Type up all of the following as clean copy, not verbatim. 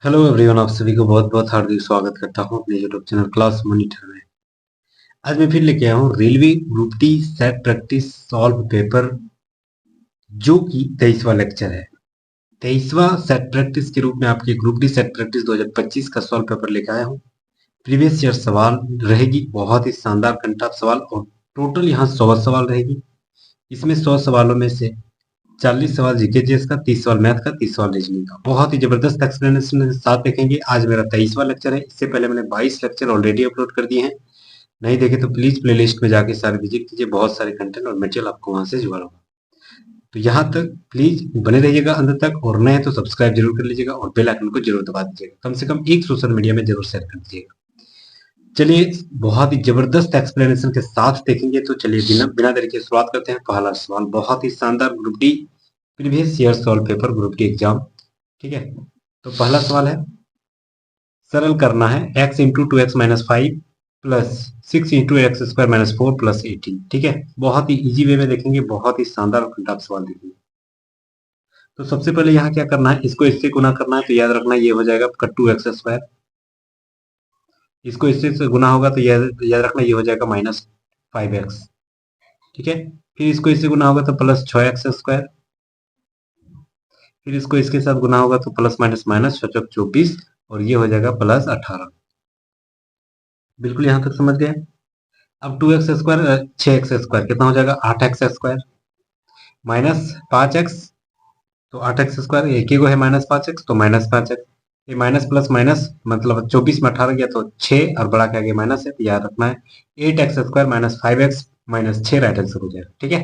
Hello everyone, आप सभी को बहुत बहुत हार्दिक स्वागत करता हूं अपने यूट्यूब चैनल क्लास मॉनिटर में। आज मैं फिर लेके आया हूं railway group D set practice solve paper, जो कि 23वां लेक्चर है। 23वां सेट प्रैक्टिस के रूप में आपके ग्रुप डी सेट प्रैक्टिस 2025 का सॉल्व पेपर लेके आया हूं। प्रीवियस ईयर सवाल रहेगी, बहुत ही शानदार कंटॉप सवाल, और टोटल यहाँ 100 सवाल रहेगी। इसमें 100 सवालों में से 40 सवाल जीके जीएस का, 30 सवाल मैथ का, 30 सवाल रीजनिंग का। बहुत ही जबरदस्त एक्सप्लेनेशन के साथ देखेंगे। आज मेरा 23वां लेक्चर है। इससे पहले मैंने 22 लेक्चर ऑलरेडी अपलोड कर दिए हैं। नहीं देखे तो प्लीज प्लेलिस्ट में जाके सारे विजिट कीजिए। बहुत सारे कंटेंट और मटेरियल आपको वहां से जुड़ा होगा। तो यहाँ तक प्लीज बने रहिएगा अंत तक, और नए तो सब्सक्राइब जरूर कर लीजिएगा और बेल आइकन को जरूर दबा दीजिएगा। कम से कम एक सोशल मीडिया में जरूर शेयर कर दीजिएगा। चलिए, बहुत ही जबरदस्त एक्सप्लेनेशन के साथ देखेंगे। तो चलिए बिना बिना देरी के शुरुआत करते हैं। पहला सवाल बहुत ही शानदार, group D previous year solve paper, group D exam. ठीक है, तो पहला सवाल है, सरल करना है x into two x minus five plus 6 into x square minus 4 plus 18। ठीक है, बहुत ही इजी वे में देखेंगे, बहुत ही शानदार और कंटॉप सवाल देखेंगे। तो सबसे पहले यहाँ क्या करना है, इसको इससे गुना करना है। तो याद रखना ये हो जाएगा आपका 2x²। इसको इससे से गुना होगा तो याद रखना ये हो जाएगा -5x। ठीक है, फिर इसको इससे गुना होगा तो प्लस 6x²। फिर इसको इसके साथ गुना होगा तो प्लस माइनस माइनस 24, और ये हो जाएगा प्लस 18। बिल्कुल यहाँ तक समझ गए। अब 2x², 6x² कितना हो जाएगा 8x² माइनस 5x। तो 8x², एक ही को है -5x, तो -5x। ये माइनस प्लस माइनस मतलब 24 में 18 गया तो 6, और बड़ा क्या गया माइनस है, तो याद रखना है 8x² minus 5x minus 6 right answer हो जाएगा। ठीक है,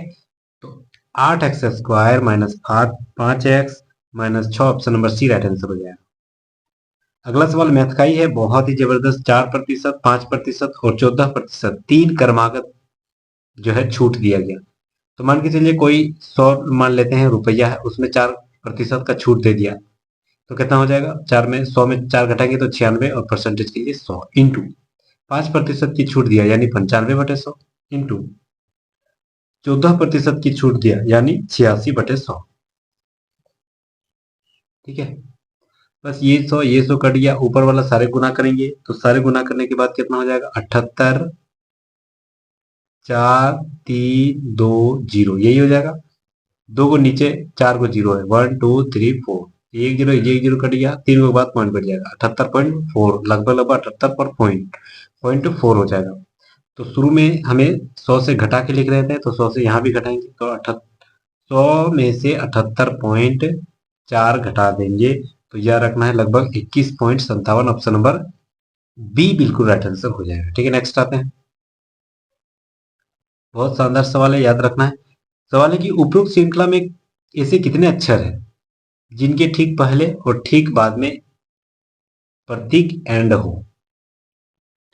तो 8x² minus 5x minus 6, option number C right answer हो जाएगा। अगला सवाल मैथ का ही है, बहुत ही जबरदस्त। 4%, 5% और 14%, 3 क्रमागत जो है छूट दिया गया। तो मान के चलिए कोई 100 मान लेते हैं रुपया है, उसमें 4% का छूट दे दिया, तो कितना हो जाएगा, 4 में 100 में 4 घटाएंगे तो 96, और परसेंटेज के लिए 100 इंटू 5% की छूट दिया यानी 95/100 इंटू 14% की छूट दिया यानी 86/100। ठीक है, बस ये 100 कट गया, ऊपर वाला सारे गुना करेंगे। तो सारे गुना करने के बाद कितना हो जाएगा 78, 4, 3, 2, 0, यही हो जाएगा। 2 को नीचे, 4 को 0 है, 1, 2, 3, 4, एक जीरो ये 0 कट गया, 3 के बाद पॉइंट कट जाएगा, 78.4, लगभग लगभग 78 पर पॉइंट 4 हो जाएगा। तो शुरू में हमें 100 से घटा के लिख रहे थे, तो 100 से यहाँ भी घटाएंगे, तो 100 में से 78.4 घटा देंगे, तो यह रखना है लगभग 21.57, ऑप्शन नंबर बी बिल्कुल राइट आंसर हो जाएगा। ठीक है, नेक्स्ट आते हैं। बहुत शानदार सवाल है, याद रखना है। सवाल है कि उपरोक्त श्रृंखला में ऐसे कितने अक्षर हैं जिनके ठीक पहले और ठीक बाद में प्रतीक एंड हो।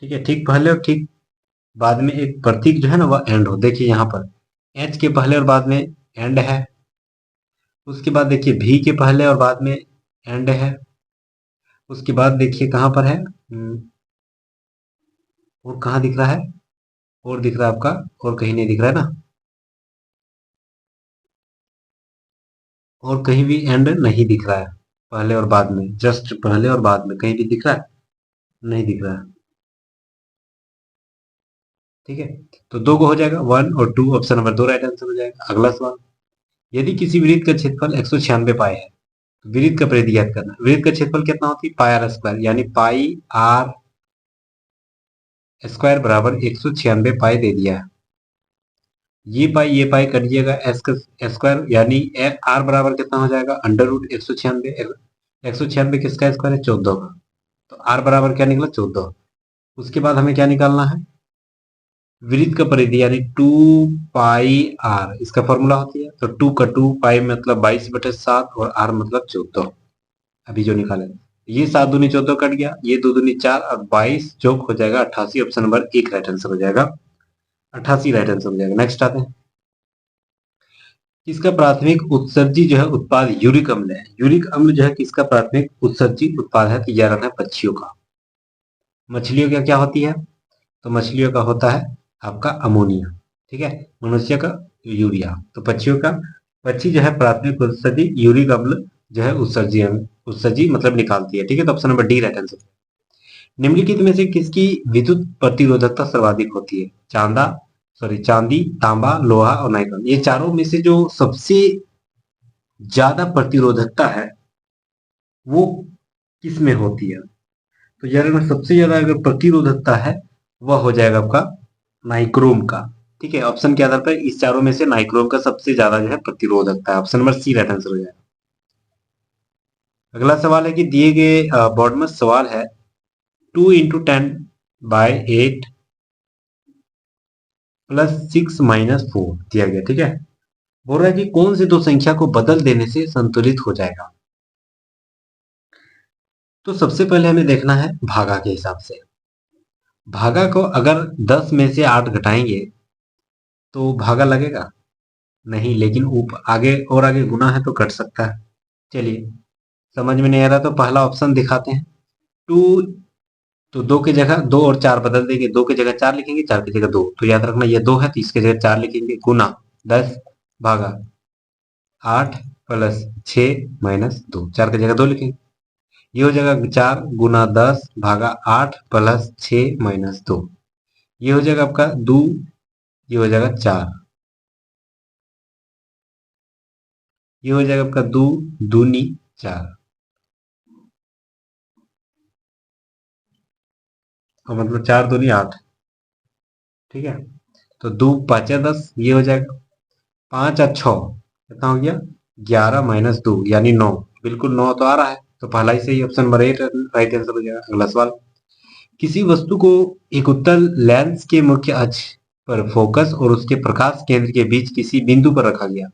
ठीक है, ठीक पहले और ठीक बाद में एक प्रतीक जो है ना वह एंड हो। देखिए यहाँ पर एच के पहले और बाद में एंड है, उसके बाद देखिए भी के पहले और बाद में एंड है, उसके बाद देखिए कहाँ पर है, और कहाँ दिख रहा है, और दिख रहा है आपका, और कहीं नहीं दिख रहा है ना, और कहीं भी एंड नहीं दिख रहा है पहले और बाद में, जस्ट पहले और बाद में कहीं भी दिख रहा है, नहीं दिख रहा है। ठीक है, तो 2 को हो जाएगा 1 और 2, ऑप्शन नंबर 2 राइट आंसर हो जाएगा। अगला सवाल, यदि किसी वृत्त का क्षेत्रफल 196 पाई है, तो वृत्त का परिधि ज्ञात करना है। वृत्त का क्षेत्रफल कितना होती है, πr² यानी πr² बराबर 196 पाई दे दिया है। ये पाई कर दिएगा, एस का स्क्वायर यानी आर बराबर कितना हो जाएगा, √196। 196 किसका स्क्वायर है, 14 का, तो आर बराबर क्या निकला 14। उसके बाद हमें क्या निकालना है, वृत्त का परिधि यानी 2πr, इसका फॉर्मूला होती है, तो 2 का 2, पाई मतलब 22/7, और आर मतलब 14। अभी जो निकाले ये 7 दूनी 14 कट गया, ये 2 दूनी 4, और 22 चौक हो जाएगा 88, ऑप्शन नंबर 1 राइट आंसर हो जाएगा। 88 राइट आंसर हो जाएगा। नेक्स्ट आते हैं, किसका प्राथमिक उत्सर्जी जो है उत्पाद यूरिक अम्ल है। यूरिक अम्ल जो है किसका प्राथमिक उत्सर्जी उत्पाद है, तो यह रहना है पक्षियों का। मछलियों का क्या होती है, तो मछलियों का होता है आपका अमोनिया। ठीक है, मनुष्य का यूरिया, तो पक्षियों का, पक्षी जो है प्राथमिक उत्सर्जी यूरिक अम्ल जो है उत्सर्जी उत्सर्जी मतलब निकालती है। ठीक है, तो option number D right answer. निम्नलिखित में से किसकी विद्युत प्रतिरोधकता सर्वाधिक होती है? चांदी, तांबा, लोहा और नाइलॉन। ये चारों में से जो सबसे ज्यादा प्रतिरोधकता है वो किस में होती है? तो यार में सबसे ज्यादा अगर प्रतिरोधकता है वह हो जाएगा आपका नाइक्रोम का। ठीक है, ऑप्शन के आधार पर इस चारों में से नाइक्रोम का सबसे ज्यादा जो है प्रतिरोधकता है। Option number C right answer हो जाएगा। अगला सवाल है कि दिए गए बोर्ड में सवाल है 2 × 10⁻8 + 6 - 4 दिया गया। ठीक है, बोल रहा है कि कौन सी दो संख्या को बदल देने से संतुलित हो जाएगा? तो सबसे पहले हमें देखना है भागा के हिसाब से। भागा को अगर 10 में से 8 घटाएंगे तो भागा लगेगा नहीं, लेकिन आगे और आगे गुना है तो कट सकता है। चलिए, समझ में नहीं आ रहा तो पहला ऑप्शन दिखाते हैं। 2, तो 2 की जगह 2 और 4 बदल देंगे। 2 की जगह 4 लिखेंगे, 4 की जगह 2। तो याद रखना ये 2 है तो इसकी जगह 4 लिखेंगे। गुना 10 भागा 8 + 6 - 2। 4 की जगह 2 लिखेंगे। ये हो जाएगा 4 गुना 10 भागा 8 + 6 - 2। ये हो जाएगा आपका 2, ये हो जाएगा 4, ये हो जाएगा आपका 2 दूनी 4, और मतलब 4 दूनी 8। ठीक है, तो 2 5 10, ये हो जाएगा 5 और 6 कितना हो गया 11 - 2 यानी 9। बिल्कुल 9 तो आ रहा है, तो पहला ही सही, ऑप्शन नंबर 8 राइट आंसर हो जाएगा। अगला सवाल, किसी वस्तु को एक उत्तल लेंस के मुख्य अक्ष पर फोकस और उसके प्रकाश केंद्र के बीच किसी बिंदु पर रखा गया,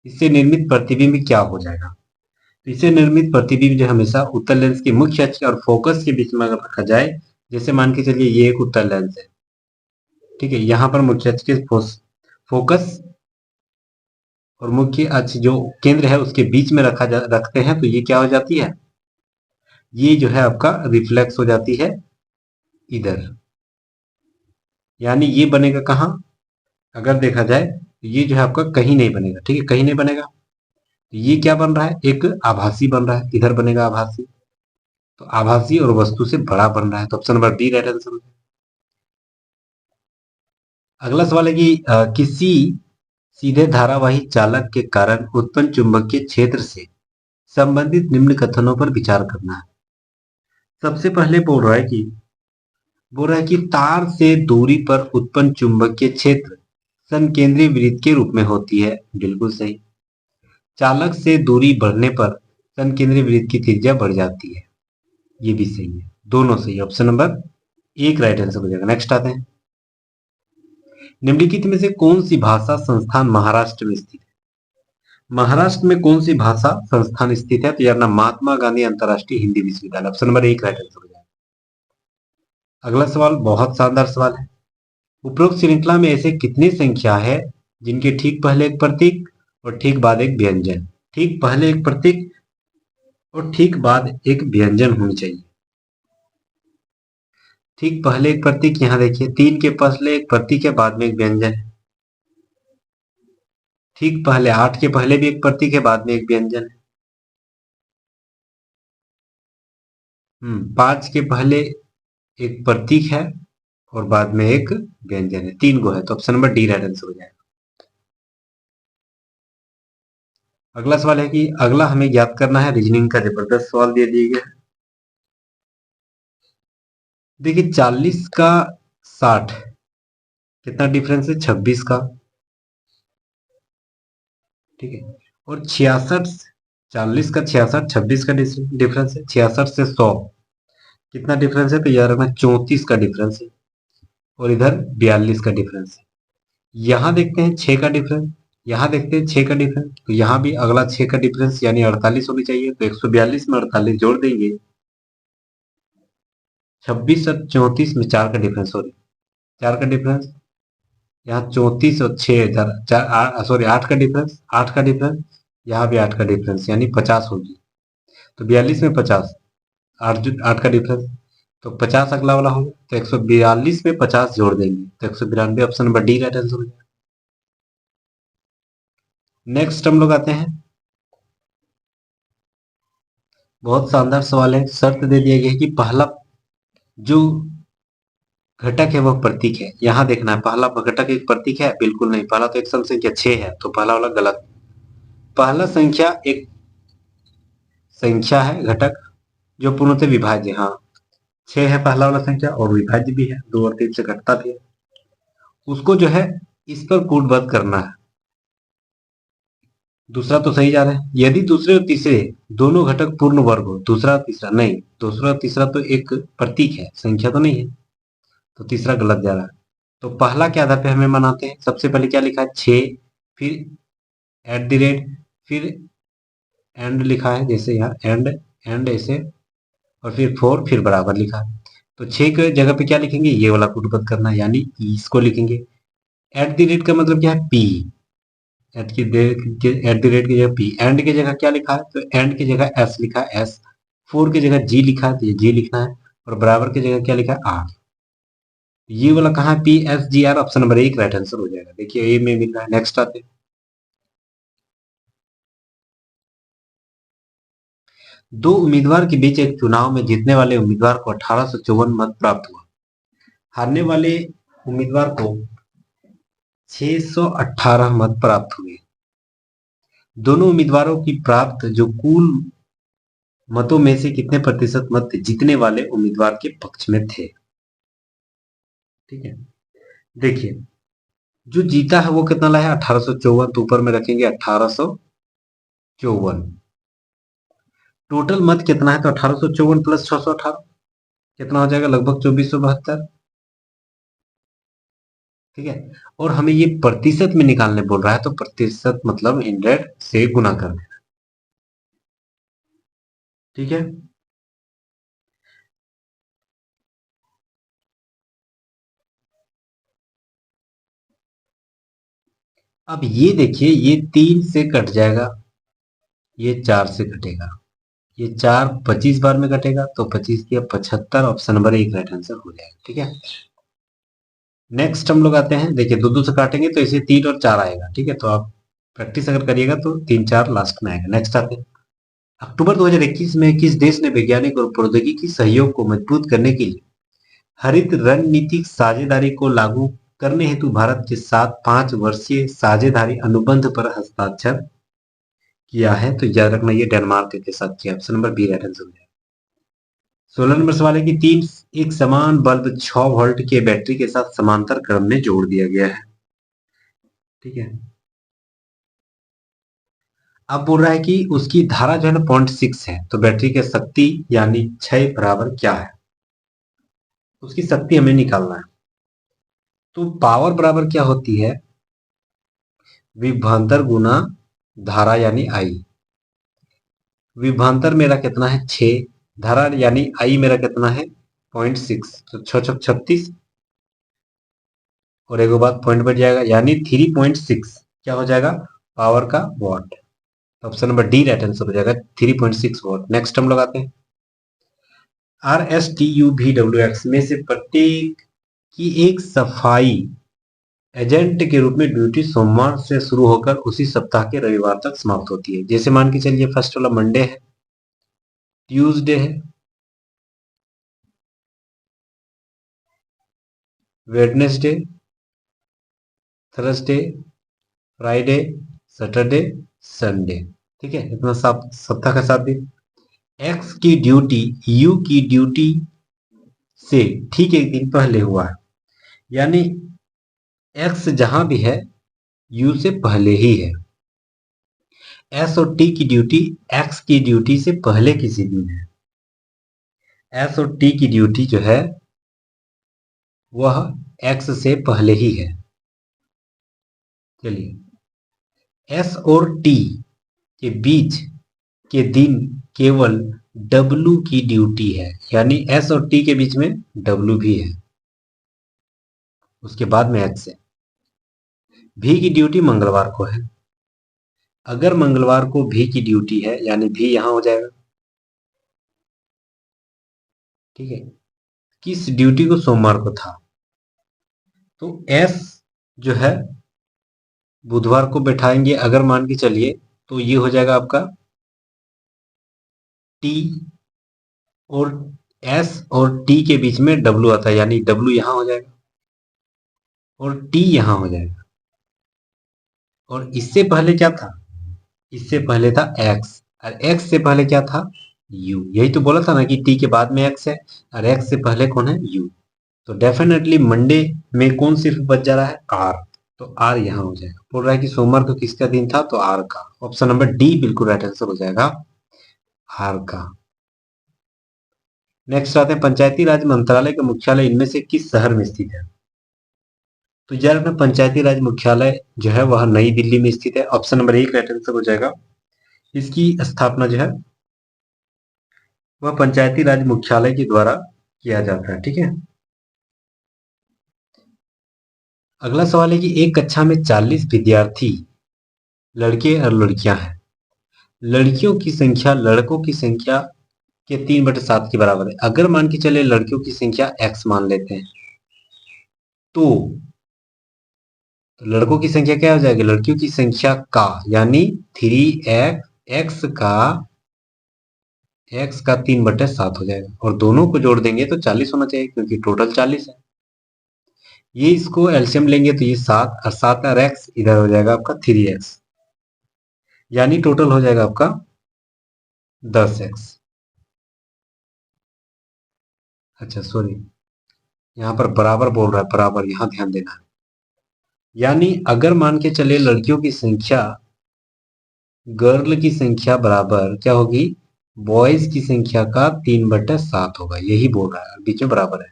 इससे निर्मित प्रतिबिंब क्या हो जाएगा? तो इससे निर्मित प्रतिबिंब जो हमेशा उत्तल लेंस के मुख्य अक्ष और फोकस के बीच में अगर रखा जाए, जैसे मान के चलिए ये एक उत्तल लेंस है। ठीक है, यहाँ पर मुख्य अक्ष के फोकस और मुख्य अक्ष जो केंद्र है उसके बीच में रखते हैं, तो ये क्या हो जाती है, ये जो है आपका रिफ्लेक्स हो जाती है इधर। यानी ये बनेगा कहाँ, अगर देखा जाए तो ये जो है आपका कहीं नहीं बनेगा। ठीक है, कहीं नहीं बनेगा, तो ये क्या बन रहा है, एक आभासी बन रहा है, इधर बनेगा आभासी। तो आभासी और वस्तु से बड़ा बन रहा है, तो option number D right answer. अगला सवाल है कि किसी सीधे धारावाही चालक के कारण उत्पन्न चुंबकीय क्षेत्र से संबंधित निम्न कथनों पर विचार करना है। सबसे पहले बोल रहा है कि तार से दूरी पर उत्पन्न चुंबकीय क्षेत्र समकेंद्रीय वृत्त के रूप में होती है। बिल्कुल सही। चालक से दूरी बढ़ने पर समकेंद्रीय वृत्त की त्रिज्या बढ़ जाती है। ये भी सही है, दोनों सही। ऑप्शन नंबर 1 राइट आंसर हो जाएगा। नेक्स्ट आते हैं, निम्नलिखित में से कौन सी भाषा संस्थान महाराष्ट्र में स्थित है? महाराष्ट्र में कौन सी भाषा संस्थान स्थित है? तो यार ना महात्मा गांधी अंतरराष्ट्रीय हिंदी विश्वविद्यालय। ऑप्शन नंबर 1 राइट आंसर हो जाएगा। अगला सवाल बहुत शानदार सवाल है। उपरोक्त श्रृंखला में ऐसे कितनी संख्या है जिनके ठीक पहले एक प्रतीक और ठीक बाद एक व्यंजन, ठीक पहले एक प्रतीक और ठीक बाद एक व्यंजन होनी चाहिए। ठीक पहले एक प्रतीक, यहाँ देखिए 3 के पहले एक प्रतीक है, बाद में एक व्यंजन है। ठीक पहले 8 के पहले भी एक प्रतीक है, बाद में एक व्यंजन है। 5 के पहले एक प्रतीक है और बाद में एक व्यंजन है। 3 गो है, तो option number D right answer हो जाएगा। अगला सवाल है कि अगला हमें याद करना है, रीजनिंग का जबरदस्त सवाल दे दिए गए। देखिए 40 का 60 कितना डिफरेंस है, 26 का। ठीक है, और 66, 40 का 66, 26 का डिफरेंस है। 66 से 100 कितना डिफरेंस है, तो याद रखना 34 का डिफरेंस है। और इधर 42 का डिफरेंस है। यहाँ देखते हैं 6 का डिफरेंस, यहाँ देखते हैं 6 का डिफरेंस, तो यहाँ भी अगला 6 का डिफरेंस यानी 48 होनी चाहिए। तो 142 में 48 जोड़ देंगे, 26 और 34 में 4 का डिफरेंस, सॉरी 4 का डिफरेंस। यहाँ 34 और 6 इधर 4, सॉरी 8 का डिफरेंस, 8 का डिफरेंस, यहाँ भी 8 का डिफरेंस यानी 50 होगी। तो 42 में 50, 8 का डिफरेंस, तो 50 अगला वाला होगा। तो 142 में 50 जोड़ देंगे तो 192। Option number D right answer हो जाएगा। नेक्स्ट हम लोग आते हैं बहुत शानदार सवाल है। शर्त दे दिया गया है कि पहला जो घटक है वह प्रतीक है। यहाँ देखना है, पहला घटक एक प्रतीक है? बिल्कुल नहीं, पहला तो एक सम संख्या 6 है, तो पहला वाला गलत। पहला संख्या एक संख्या है घटक जो पूर्णतः विभाज्य, हाँ 6 है पहला वाला संख्या और विभाज्य भी है, 2 और 3 से घटता भी है। उसको जो है इस पर कूटबद्ध करना है। दूसरा तो सही जा रहा है। यदि दूसरे और तीसरे दोनों घटक पूर्ण वर्ग हो, दूसरा और तीसरा नहीं, दूसरा और तीसरा तो एक प्रतीक है, संख्या तो नहीं है, तो तीसरा गलत जा रहा है। तो पहला के आधार पे हमें मनाते हैं। सबसे पहले क्या लिखा है? 6, फिर एट द रेट, फिर एंड लिखा है, जैसे यहाँ एंड एंड ऐसे, और फिर 4, फिर बराबर लिखा है। तो 6 के जगह पे क्या लिखेंगे? ये वाला कूटबद्ध करना है, यानी इसको लिखेंगे। एट द रेट का मतलब क्या है? पी। एट द रेट की जगह पी। एंड की जगह क्या लिखा है? तो एंड की जगह एस लिखा है, एस। 4 की जगह जी लिखा है, तो ये जी लिखना है, और बराबर की जगह क्या लिखा है? आर। ये वाला कहाँ है? P S G R, option number 1 right answer हो जाएगा। देखिए ये में मिल रहा है। नेक्स्ट आते हैं। दो उम्मीदवार के बीच एक चुनाव में जीतने वाले उम्मीदवार को 1854 मत प्राप्त हुआ। हारने वाले उम्मीदवार को 618 मत प्राप्त हुए। दोनों उम्मीदवारों की प्राप्त जो कुल मतों में से कितने प्रतिशत मत जीतने वाले उम्मीदवार के पक्ष में थे? ठीक है, देखिए जो जीता है वो कितना लाया? 1854, तो ऊपर में रखेंगे 1854। टोटल मत कितना है? तो 1854 प्लस 618 कितना हो जाएगा? लगभग 2472। ठीक है, और हमें ये प्रतिशत में निकालने बोल रहा है, तो प्रतिशत मतलब 100 से गुना कर देना। ठीक है, अब ये देखिए, ये 3 से कट जाएगा, ये 4 से कटेगा, ये 4 25 बार में कटेगा, तो 25 किया 75, ऑप्शन नंबर 1 राइट आंसर हो जाएगा। ठीक है, नेक्स्ट हम लोग आते हैं। देखिए दो दो से काटेंगे तो इसे 3 और 4 आएगा। ठीक है, तो आप प्रैक्टिस अगर करिएगा तो 3 4 लास्ट में आएगा। नेक्स्ट आते हैं। अक्टूबर 2021 में किस देश ने वैज्ञानिक और प्रौद्योगिकी सहयोग को मजबूत करने के लिए हरित रणनीतिक साझेदारी को लागू करने हेतु भारत के साथ 5 वर्षीय साझेदारी अनुबंध पर हस्ताक्षर किया है? तो याद रखना ये डेनमार्क के साथ किया। Option number B right answer हो जाएगा। 16 नंबर सवाल है कि तीन एक समान बल्ब 6 वोल्ट के बैटरी के साथ समांतर क्रम में जोड़ दिया गया है। ठीक है, अब बोल रहा है कि उसकी धारा जो है ना 0.6 है, तो बैटरी की शक्ति यानी क्षय बराबर क्या है? उसकी शक्ति हमें निकालना है। तो पावर बराबर क्या होती है? विभवांतर गुना धारा यानी आई। विभवांतर मेरा कितना है? 6, धारा यानी आई मेरा कितना है? 0.6, तो 6 6 36, और एक बात पॉइंट बढ़ जाएगा, यानी 3.6 क्या हो जाएगा? पावर का what. Option number D right answer हो जाएगा, 3.6 वॉट। नेक्स्ट हम लोग आते हैं। R S T you V W x में से प्रत्येक की एक सफाई एजेंट के रूप में ड्यूटी सोमवार से शुरू होकर उसी सप्ताह के रविवार तक समाप्त होती है। जैसे मान के चलिए फर्स्ट वाला मंडे है, ट्यूसडे है, Wednesday, Thursday, Friday, Saturday, Sunday. ठीक है, इतना सप्ताह का 7 दिन। एक्स की ड्यूटी यू की ड्यूटी से ठीक एक दिन पहले हुआ है, यानी एक्स जहां भी है यू से पहले ही है। एस और टी की ड्यूटी एक्स की ड्यूटी से पहले किसी दिन है। एस और टी की ड्यूटी जो है वह एक्स से पहले ही है। चलिए, एस और टी के बीच के दिन केवल डब्लू की ड्यूटी है, यानी एस और टी के बीच में डब्लू भी है, उसके बाद में एक्स है। भी की ड्यूटी मंगलवार को है। अगर मंगलवार को भी की ड्यूटी है, यानी भी यहां हो जाएगा। ठीक है, किस ड्यूटी को सोमवार को था, तो एस जो है बुधवार को बैठाएंगे। अगर मान के चलिए तो ये हो जाएगा आपका टी और एस और टी के बीच में डब्ल्यू आता है, यानी डब्ल्यू यहां हो जाएगा और टी यहां हो जाएगा। और इससे पहले क्या था? इससे पहले था एक्स, और एक्स से पहले क्या था? यू। यही तो बोला था ना कि टी के बाद में एक्स है और एक्स से पहले कौन है? यू। तो डेफिनेटली मंडे में कौन सिर्फ बच जा रहा है? आर। तो आर यहां हो जाएगा। बोल रहा है कि सोमवार को किसका दिन था? तो आर का। ऑप्शन नंबर डी बिल्कुल राइट आंसर हो जाएगा, आर का। नेक्स्ट आते हैं, पंचायती राज मंत्रालय का मुख्यालय इनमें से किस शहर में स्थित है? तो यार अपना पंचायती राज मुख्यालय जो है वह नई दिल्ली में स्थित है। ऑप्शन नंबर एक राइट आंसर हो जाएगा। इसकी स्थापना जो है वह पंचायती राज मुख्यालय के द्वारा किया जाता है। ठीक है। अगला सवाल है कि एक कक्षा में 40 विद्यार्थी लड़के और लड़कियां हैं। लड़कियों की संख्या लड़कों की संख्या के 3/7 के बराबर है। अगर मान के चले लड़कियों की संख्या x मान लेते हैं, तो लड़कों की संख्या क्या हो जाएगी? लड़कियों की संख्या का, यानी 3x x का 3/7 हो जाएगा। और दोनों को जोड़ देंगे तो 40 होना चाहिए, क्योंकि टोटल 40 है। ये इसको एलसीएम लेंगे तो ये 7 और 7 और x इधर हो जाएगा आपका 3x, यानी टोटल हो जाएगा आपका 10x। अच्छा सॉरी, यहाँ पर बराबर बोल रहा है, बराबर, यहाँ ध्यान देना है। यानी अगर मान के चले लड़कियों की संख्या गर्ल की संख्या बराबर क्या होगी? बॉयज की संख्या का 3/7 होगा। यही बोल रहा है, बीच में बराबर है।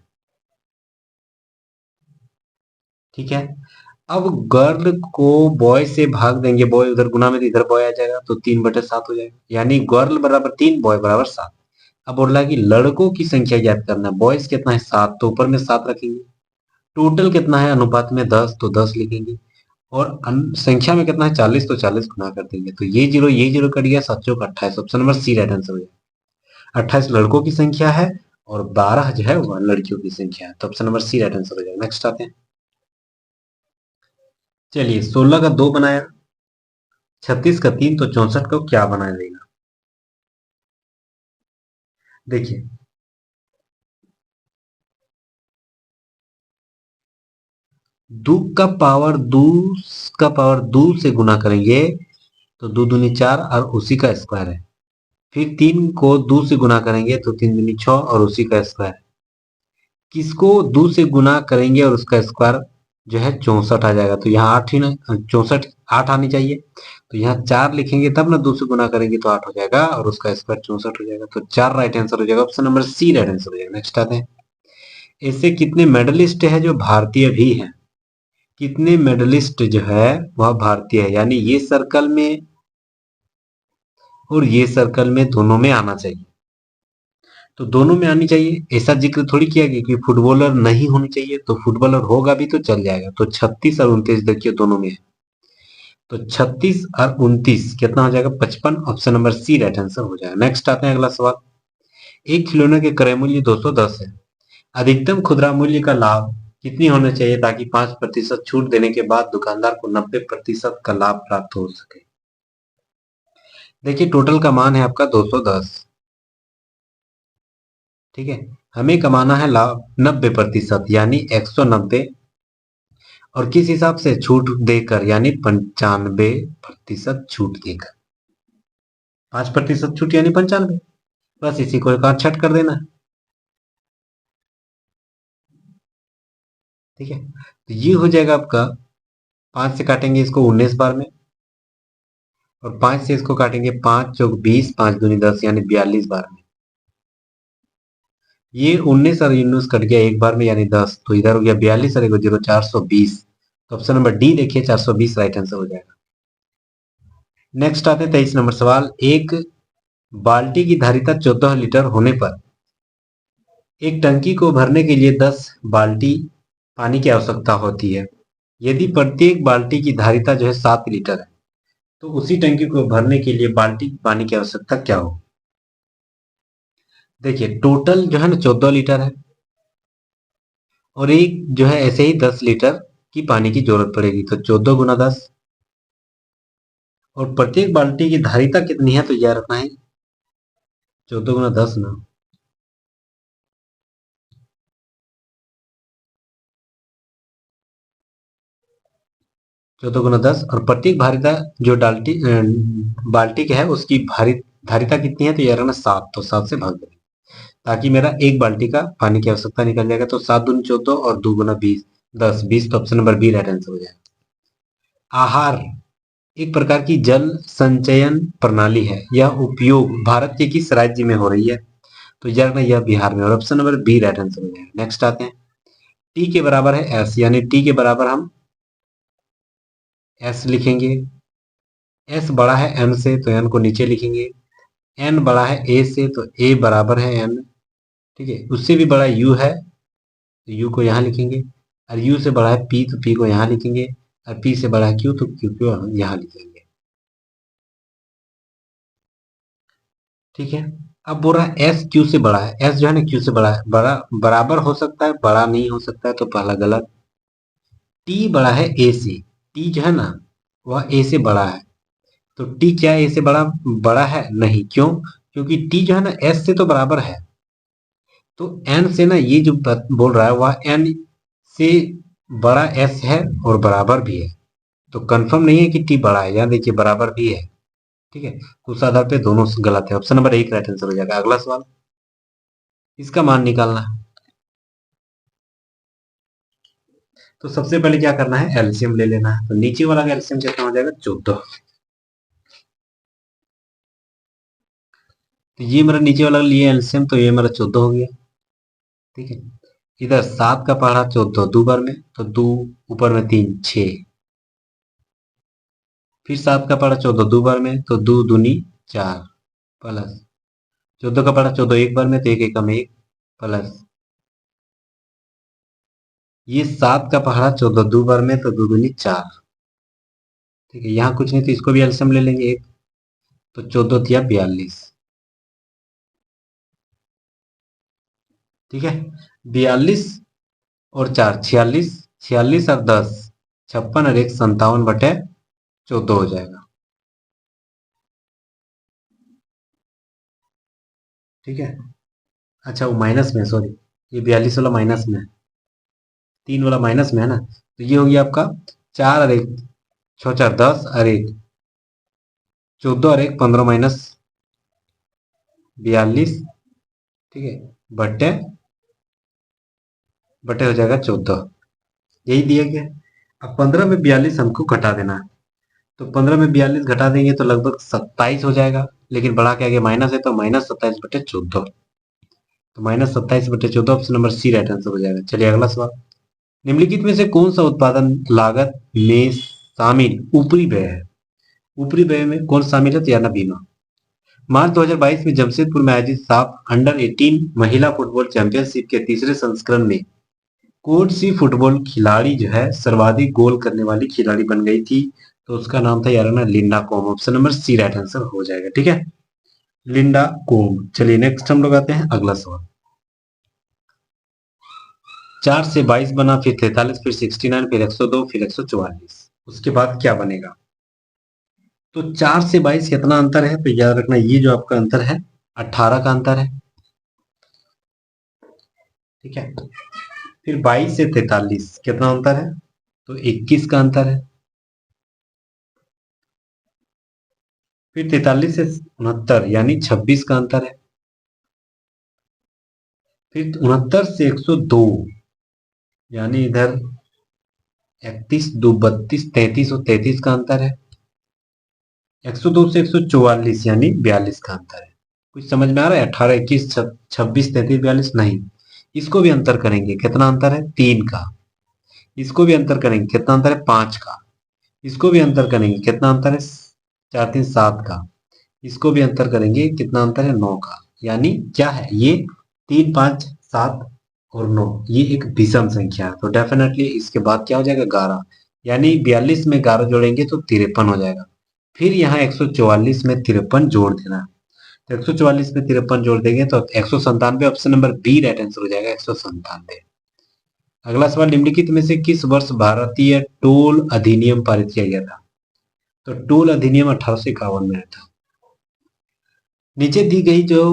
ठीक है। अब गर्ल को बॉय से भाग देंगे, बॉय उधर गुना में तो इधर बॉय आ जाएगा, तो 3/7 हो जाएगा, यानी गर्ल बराबर 3, बॉय बराबर 7। अब बोल रहा है कि लड़कों की संख्या ज्ञात करना है। बॉयज कितना है? 7, तो ऊपर में 7 रखेंगे। टोटल कितना है अनुपात में? 10, तो 10 लिखेंगे। और संख्या में कितना है? 40, तो 40 गुना कर देंगे। तो ये जीरो कट गया, 7 चौक 28। Option number C right answer हो जाएगा। 28 लड़कों की संख्या है और 12 जो है वह लड़कियों की संख्या है। तो option number C right answer हो जाएगा। नेक्स्ट आते हैं, चलिए 16 का 2 बनाया, 36 का 3, तो 64 को क्या बना देगा? देखिए, दो का पावर दो से गुना करेंगे तो 2 दूनी 4 और उसी का स्क्वायर है। फिर 3 को 2 से गुना करेंगे तो 3 दूनी 6 और उसी का स्क्वायर। किसको 2 से गुना करेंगे और उसका स्क्वायर जो है 64 आ जाएगा। तो यहाँ 8 ही ना, 64 8 आनी चाहिए। तो यहाँ 4 लिखेंगे तब ना, 2 से गुना करेंगे तो 8 हो जाएगा और उसका स्क्वायर 64 हो जाएगा। तो 4 राइट आंसर हो जाएगा। Option number C right answer हो जाएगा। नेक्स्ट आते हैं, ऐसे कितने मेडलिस्ट है जो भारतीय भी हैं? कितने मेडलिस्ट जो है वह भारतीय है, यानी ये सर्कल में और ये सर्कल में दोनों में आना चाहिए। तो दोनों में आनी चाहिए, ऐसा जिक्र थोड़ी किया गया कि फुटबॉलर नहीं होनी चाहिए। तो फुटबॉलर होगा भी तो चल जाएगा। तो 36 और 29 देखिए दोनों में है। तो 36 और 29 कितना हो जाएगा? 55। Option number C right answer हो जाएगा। नेक्स्ट आते हैं, अगला सवाल, एक खिलौने के क्रय मूल्य 210 है। अधिकतम खुदरा मूल्य का लाभ कितनी होना चाहिए ताकि 5% छूट देने के बाद दुकानदार को 90% का लाभ प्राप्त हो सके? देखिए टोटल का मान है आपका 210। ठीक है। हमें कमाना है लाभ 90%, यानी 190। और किस हिसाब से? छूट देकर, यानी 95% छूट देकर। 5% छूट यानी 95। बस इसी को एक आध छट कर देना है। ठीक है। तो ये हो जाएगा आपका, 5 से काटेंगे इसको 19 बार में, और 5 से इसको काटेंगे 5 चौक 20, 5 दूनी 10, यानी 42 बार में। ये 19 और 19 कट गया एक बार में, यानी 10। तो इधर हो गया 42 और एक 0, 420। तो ऑप्शन नंबर डी देखिए 420 राइट आंसर हो जाएगा। नेक्स्ट आते हैं 23 नंबर सवाल, एक बाल्टी की धारिता 14 लीटर होने पर एक टंकी को भरने के लिए 10 बाल्टी पानी की आवश्यकता होती है। यदि प्रत्येक बाल्टी की धारिता जो है 7 लीटर है, तो उसी टंकी को भरने के लिए बाल्टी पानी की आवश्यकता क्या हो? देखिए टोटल जो है ना 14 लीटर है, और एक जो है ऐसे ही 10 लीटर की पानी की जरूरत पड़ेगी। तो 14 गुना 10, और प्रत्येक बाल्टी की धारिता कितनी है? तो यह रखना है 14 गुना 10 ना, 14 गुना 10, और प्रत्येक भारिता जो बाल्टी का है उसकी धारिता कितनी है, तो ये रहना 7, तो 7 से भाग देंगे ताकि मेरा एक बाल्टी का पानी की आवश्यकता निकल जाएगा। तो 7 दूनी 14 और 2 गुना 20, 10, 20, तो option number B right answer हो जाएगा। आहार एक प्रकार की जल संचयन प्रणाली है, यह उपयोग भारत के किस राज्य में हो रही है, तो यह बिहार में, और option number B right answer हो जाएगा। नेक्स्ट आते हैं, टी के बराबर है एस, यानी टी के बराबर हम एस लिखेंगे। एस बड़ा है एन से, तो एन को नीचे लिखेंगे। एन बड़ा है ए से, तो ए बराबर है एन, ठीक है। उससे भी बड़ा यू है, तो यू को यहाँ लिखेंगे। और यू से बड़ा है पी, तो पी को यहाँ लिखेंगे। और पी से बड़ा है क्यू, तो क्यू को हम यहाँ लिखेंगे, ठीक है। अब बोल रहा है एस क्यू से बड़ा है, एस जो है ना क्यू से बड़ा है, बराबर हो सकता है, बड़ा नहीं हो सकता है, तो पहला गलत। टी बड़ा है ए से, टी जो है ना वह ए से बड़ा है, तो टी क्या ए से बड़ा बड़ा है, नहीं, क्यों, क्योंकि टी जो है ना एस से तो बराबर है। तो एन से ना ये जो बोल रहा है वह एन से बड़ा एस है और बराबर भी है, तो कंफर्म नहीं है कि टी बड़ा है, यहाँ देखिए बराबर भी है, ठीक है। उस आधार पे दोनों गलत है, ऑप्शन नंबर एक राइट आंसर हो जाएगा। अगला सवाल, इसका मान निकालना है। तो सबसे पहले क्या करना है, एलसीएम ले लेना है। तो नीचे वाला का एलसीएम कितना हो जाएगा, 14। तो ये मेरा नीचे वाला लिए एलसीएम, तो ये मेरा 14 हो गया, ठीक है। इधर 7 का पहाड़ा 14 दो बार में, तो 2 ऊपर में 3 6, फिर 7 का पहाड़ा 14 दो बार में, तो 2 दूनी 4, प्लस 14 का पहाड़ा 14 एक बार में, तो एक एकम एक, प्लस ये 7 का पहाड़ा 14 दो बार में, तो 2 दूनी 4, ठीक है। यहाँ कुछ नहीं, तो इसको भी एलसीएम ले लेंगे एक, तो 14 दिया 42, ठीक है। 42 और 4 46, 46 और 10 56 और 1 57/14 हो जाएगा, ठीक है। अच्छा वो माइनस में, सॉरी, ये 42 वाला माइनस में है, 3 वाला माइनस में है ना, तो ये हो गया आपका 4 और 1 6 4 10 और 1 14 और 1 15 माइनस 42, ठीक है, बट्टे बटे हो जाएगा 14, यही दिया गया। अब 15 में 42 हमको घटा देना है, तो 15 में 42 घटा देंगे तो लगभग 27 हो जाएगा, लेकिन बढ़ा के आगे माइनस है, तो -27/14, तो -27/14 option number C right answer हो जाएगा। चलिए अगला सवाल, निम्नलिखित में से कौन सा उत्पादन लागत में शामिल ऊपरी व्यय है, ऊपरी व्यय में कौन शामिल है, तो याना बीमा। मार्च 2022 में जमशेदपुर में आयोजित साफ अंडर 18 महिला फुटबॉल चैंपियनशिप के तीसरे संस्करण में कौन सी फुटबॉल खिलाड़ी जो है सर्वाधिक गोल करने वाली खिलाड़ी बन गई थी, तो उसका नाम था यार ना लिंडा कॉम, option number C right answer हो जाएगा, ठीक है, लिंडा कॉम। चलिए नेक्स्ट हम लोग आते हैं अगला सवाल, 4 से 22 बना, फिर 43, फिर 69, फिर 102, फिर 144, उसके बाद क्या बनेगा। तो 4 से 22 कितना अंतर है, तो याद रखना ये जो आपका अंतर है 18 का अंतर है, ठीक है। फिर 22 से 43 कितना अंतर है, तो 21 का अंतर है। फिर 43 से 69 यानी 26 का अंतर है। फिर 69 से 102 यानी इधर 31 2 32 33 और 33 का अंतर है। 102 से 144 यानी 42 का अंतर है। कुछ समझ में आ रहा है, 18 21 26 33 42 नहीं, इसको भी अंतर करेंगे, कितना अंतर है 3 का, इसको भी अंतर करेंगे, कितना अंतर है 5 का, इसको भी अंतर करेंगे, कितना अंतर है 4 3 7 का, इसको भी अंतर करेंगे, कितना अंतर है 9 का। यानी क्या है ये 3 5 7 और 9, ये एक विषम संख्या है, तो डेफिनेटली इसके बाद क्या हो जाएगा 11, यानी 42 में 11 जोड़ेंगे तो 53 हो जाएगा। फिर यहाँ 144 में 53 जोड़ देना, तो 144 में 53 जोड़ देंगे तो 197, option number B right answer हो जाएगा 197। अगला सवाल, निम्नलिखित में से किस वर्ष भारतीय टोल अधिनियम पारित किया गया था, तो टोल अधिनियम 1851 में आया था। नीचे दी गई जो